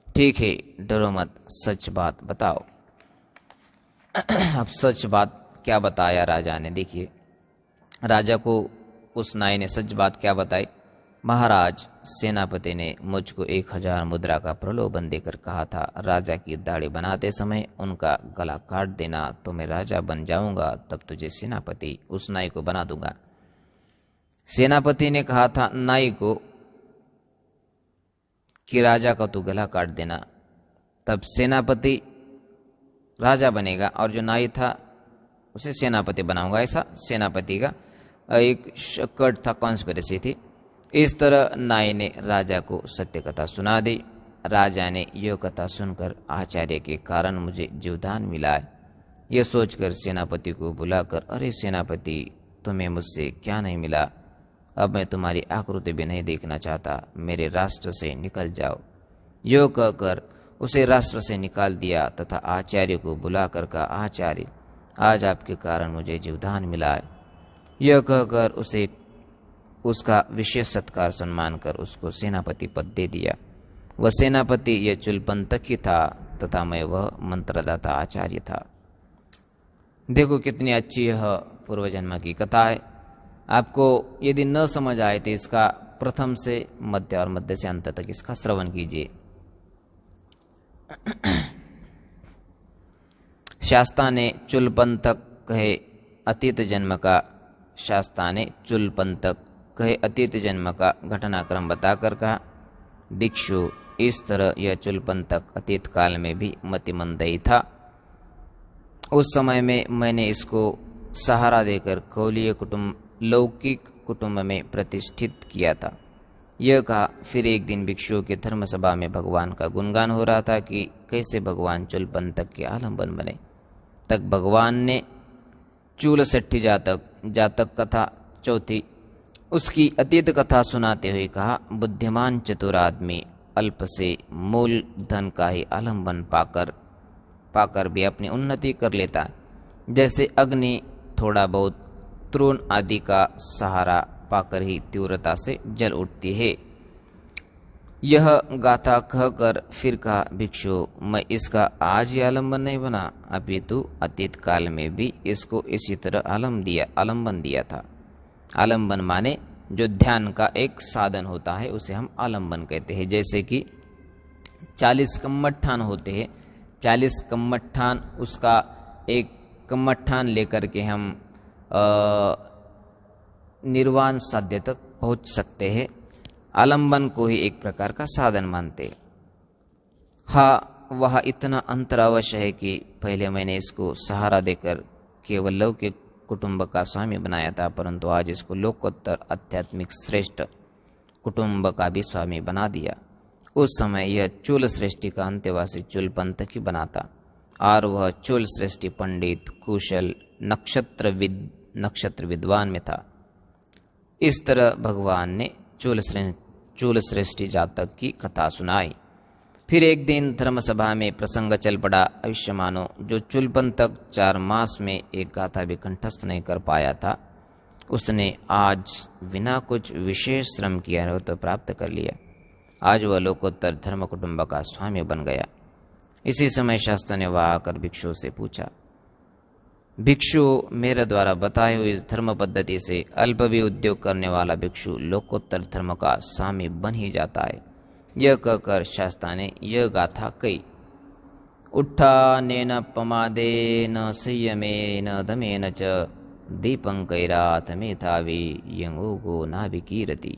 ठीक है, डरो मत, सच बात बताओ। अब सच बात क्या बताया राजा ने? देखिए, राजा को उस नाई ने सच बात क्या बताई। महाराज, सेनापति ने मुझको 1000 मुद्रा का प्रलोभन देकर कहा था, राजा की दाढ़ी बनाते समय उनका गला काट देना तो मैं राजा बन जाऊंगा, तब तुझे सेनापति उस नाई को बना दूंगा। सेनापति ने कहा था नाई को कि राजा का तू गला काट देना, तब सेनापति राजा बनेगा और जो नाई था उसे सेनापति बनाऊंगा। ऐसा सेनापति का एक कट था, कॉन्स्पिरेसी थी। इस तरह नाई ने राजा को सत्य कथा सुना दी। राजा ने यह कथा सुनकर, आचार्य के कारण मुझे जीवदान मिला है, यह सोचकर सेनापति को बुलाकर, अरे सेनापति, तुम्हें मुझसे क्या नहीं मिला? अब मैं तुम्हारी आकृति भी नहीं देखना चाहता, मेरे राष्ट्र से निकल जाओ। यो कहकर उसे राष्ट्र से निकाल दिया तथा आचार्य को बुलाकर कहा, आचार्य, आज आपके कारण मुझे जीवदान मिला है। यह कहकर उसे उसका विशेष सत्कार सम्मान कर उसको सेनापति पद दे दिया। वह सेनापति यह चुलपंतक ही था तथा मैं वह मंत्रदाता आचार्य था। देखो कितनी अच्छी यह पूर्व जन्म की कथा है। आपको यदि न समझ आए तो इसका प्रथम से मध्य और मध्य से अंत तक इसका श्रवण कीजिए। शास्ता ने चुलपंतक कहे अतीत जन्म का घटनाक्रम बताकर कहा, भिक्षु, इस तरह यह चुलपंथक अतीत काल में भी मतिमंद ही था। उस समय में मैंने इसको सहारा देकर कौलीय कुटुंब, लौकिक कुटुंब में प्रतिष्ठित किया था। यह कहा। फिर एक दिन भिक्षुओं की धर्मसभा में भगवान का गुणगान हो रहा था कि कैसे भगवान चुलपंथक के आलम्बन बने। तक भगवान ने चूलसेट्ठी जातक कथा चौथी, उसकी अतीत कथा सुनाते हुए कहा, बुद्धिमान चतुर आदमी अल्प से मूल धन का ही आलम्बन पाकर भी अपनी उन्नति कर लेता है। जैसे अग्नि थोड़ा बहुत तृण आदि का सहारा पाकर ही तीव्रता से जल उठती है। यह गाथा कहकर फिर कहा, भिक्षु, मैं इसका आज ही आलम्बन नहीं बना, अपितु अतीत काल में भी इसको इसी तरह आलम्बन दिया था। आलम्बन माने जो ध्यान का एक साधन होता है उसे हम आलम्बन कहते हैं। जैसे कि 40 कम्मठान होते हैं, 40 कम्मठान, उसका एक कम्मठान लेकर के हम निर्वाण साध्य तक पहुंच सकते हैं। आलम्बन को ही एक प्रकार का साधन मानते। हाँ, वह इतना अंतर अवश्य है कि पहले मैंने इसको सहारा देकर केवल लौकिक कुटुंब का स्वामी बनाया था, परंतु आज इसको लोकोत्तर आध्यात्मिक श्रेष्ठ कुटुंब का भी स्वामी बना दिया। उस समय यह चूल श्रेष्ठी का अंत्यवासी चूलपंथक ही बना था, और वह चूल श्रेष्ठी पंडित, कुशल, नक्षत्र विद्वान में था। इस तरह भगवान ने चूल श्रेष्ठी जातक की कथा सुनाई। फिर एक दिन धर्मसभा में प्रसंग चल पड़ा। आयुष्मानो, जो चूलपंथक 4 मास में एक गाथा भी कंठस्थ नहीं कर पाया था, उसने आज बिना कुछ विशेष श्रम किया हो तो प्राप्त कर लिया। आज वह लोकोत्तर धर्म कुटुंब का स्वामी बन गया। इसी समय शास्त्र ने वह आकर भिक्षु से पूछा, भिक्षु, मेरे द्वारा बताए हुए इस धर्म पद्धति से अल्प भी उद्योग करने वाला भिक्षु लोकोत्तर धर्म का स्वामी बन ही जाता है। यह कहकर शास्त्र ने यह गाथा कही। उत्थानेन पमादेन संयमेन दमेन च दीपंकैरात मेधावी यंगोगो नाभिकीरति।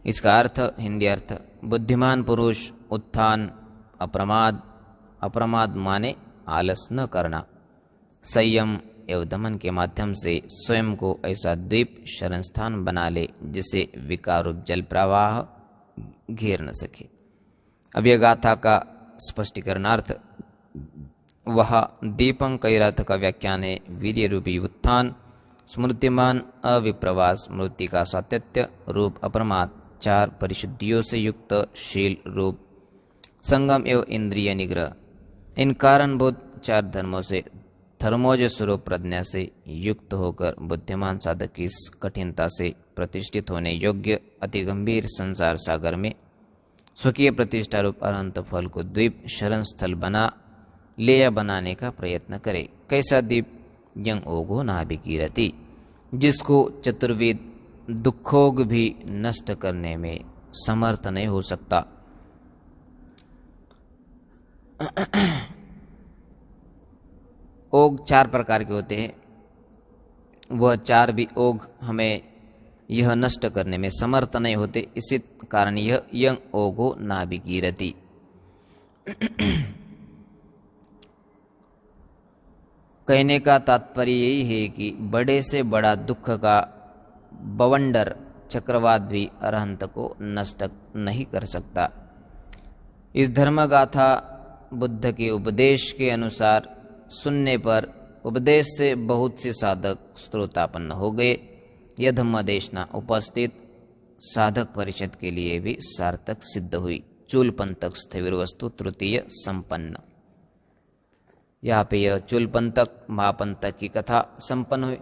इसका अर्थ, हिंदी अर्थ, बुद्धिमान पुरुष उत्थान अप्रमाद माने आलस न करना, संयम एवं दमन के माध्यम से स्वयं को ऐसा द्वीप शरण स्थान बना ले जिसे विकार रूप जल प्रवाह घेर न सके। अब यह गाथा का स्पष्टीकरणार्थ वह दीपंकैरात का व्याख्यान है। वीर्य रूपी उत्थान, स्मृतिमान अविप्रवास, मृत्यु का सातत्य रूप अप्रमाद, 4 परिशुद्धियों से युक्त शील रूप संगम एवं इंद्रिय निग्रह, इन कारणभूत 4 धर्मों से धर्मोज स्वरूप प्रज्ञा से युक्त होकर बुद्धिमान साधक की कठिनता से प्रतिष्ठित होने योग्य अति गंभीर संसार सागर में स्वकीय प्रतिष्ठा रूप अनंत फल को द्वीप शरण स्थल बनाने का प्रयत्न करे। कैसा द्वीप? यंग ओघो नाभिकीरति, जिसको चतुर्विद दुखोग भी नष्ट करने में समर्थ नहीं हो सकता। ओग 4 प्रकार के होते हैं, वह 4 भी ओग हमें यह नष्ट करने में समर्थ नहीं होते। इसी कारण यह यंग ओगो नाभिकीरति। कहने का तात्पर्य यही है कि बड़े से बड़ा दुख का बवंडर चक्रवात भी अरहंत को नष्ट नहीं कर सकता। इस धर्मगाथा बुद्ध के उपदेश के अनुसार सुनने पर उपदेश से बहुत से साधक श्रोतापन्न हो गए। यह धम्मदेशना उपस्थित साधक परिषद के लिए भी सार्थक सिद्ध हुई। चूलपंथक स्थविर वस्तु तृतीय संपन्न। यहाँ पे यह चूलपंथक महापंथक की कथा संपन्न हुई।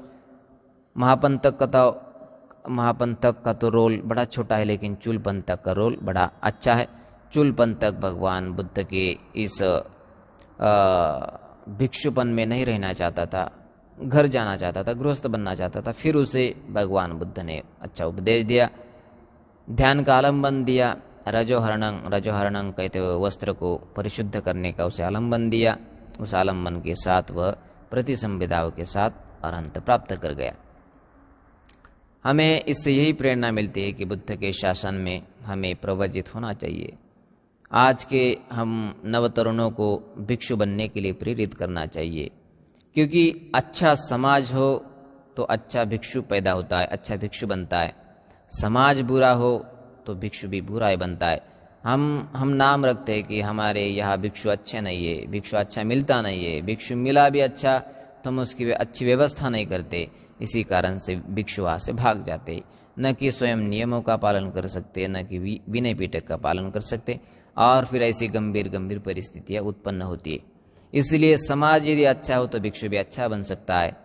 महापंथक का तो रोल बड़ा छोटा है, लेकिन चूलपंथक का रोल बड़ा अच्छा है। चूलपंथक भगवान बुद्ध के इस भिक्षुपन में नहीं रहना चाहता था, घर जाना चाहता था, गृहस्थ बनना चाहता था। फिर उसे भगवान बुद्ध ने अच्छा उपदेश दिया, ध्यान का आलम्बन दिया। रजोहरणं कहते हुए वस्त्र को परिशुद्ध करने का उसे आलम्बन दिया। उस आलम्बन के साथ वह प्रतिसंविदाओं के साथ अरहंत प्राप्त कर गया। हमें इससे यही प्रेरणा मिलती है कि बुद्ध के शासन में हमें प्रवजित होना चाहिए। आज के हम नवतरुणों को भिक्षु बनने के लिए प्रेरित करना चाहिए, क्योंकि अच्छा समाज हो तो अच्छा भिक्षु पैदा होता है, अच्छा भिक्षु बनता है। समाज बुरा हो तो भिक्षु भी बुरा ही बनता है। हम नाम रखते हैं कि हमारे यहाँ भिक्षु अच्छे नहीं है, भिक्षु अच्छा मिलता नहीं है, भिक्षु मिला भी अच्छा तो हम उसकी अच्छी व्यवस्था नहीं करते, इसी कारण से भिक्षु वहाँ से भाग जाते। न कि स्वयं नियमों का पालन कर सकते, न कि विनय पिटक का पालन कर सकते, और फिर ऐसी गंभीर गंभीर परिस्थितियाँ उत्पन्न होती है। इसलिए समाज यदि अच्छा हो तो भिक्षु भी अच्छा बन सकता है,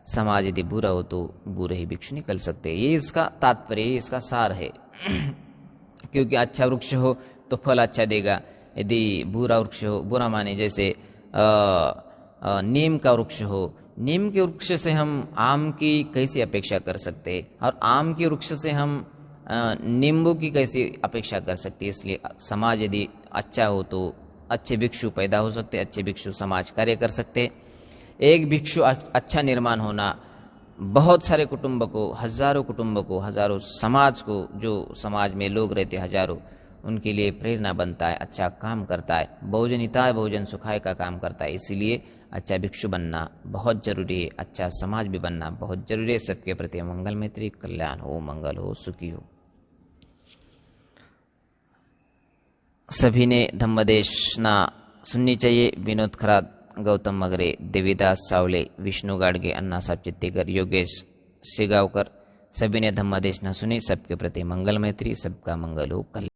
समाज यदि बुरा हो तो बुरे ही भिक्षु निकल सकते हैं। ये इसका तात्पर्य, ये इसका सार है। क्योंकि अच्छा वृक्ष हो तो फल अच्छा देगा, यदि बुरा वृक्ष हो, बुरा माने जैसे नीम का वृक्ष हो, नीम के वृक्ष से हम आम की कैसी अपेक्षा कर सकते हैं, और आम के वृक्ष से हम नींबू की कैसी अपेक्षा कर सकते हैं। इसलिए समाज यदि अच्छा हो तो अच्छे भिक्षु पैदा हो सकते, अच्छे भिक्षु समाज कार्य कर सकते। एक भिक्षु अच्छा निर्माण होना बहुत सारे कुटुंब को, हजारों समाज को, जो समाज में लोग रहते हजारों, उनके लिए प्रेरणा बनता है, अच्छा काम करता है, बहुजन हिताय बहुजन सुखाय का काम करता है। इसीलिए अच्छा भिक्षु बनना बहुत जरूरी है, अच्छा समाज भी बनना बहुत जरूरी है। सबके प्रति मंगल मैत्री, कल्याण हो, मंगल हो, सुखी हो। सभी ने धम्मदेशना सुननी चाहिए। विनोद खरात, गौतम मगरे, देवीदास सावले, विष्णु गाडगे, अण्णासाहेब चित्तेकर, योगेश सिगावकर, सभी ने धम्मदेशना सुनी। सबके प्रति मंगल मैत्री, सबका मंगल हो, कल्याण।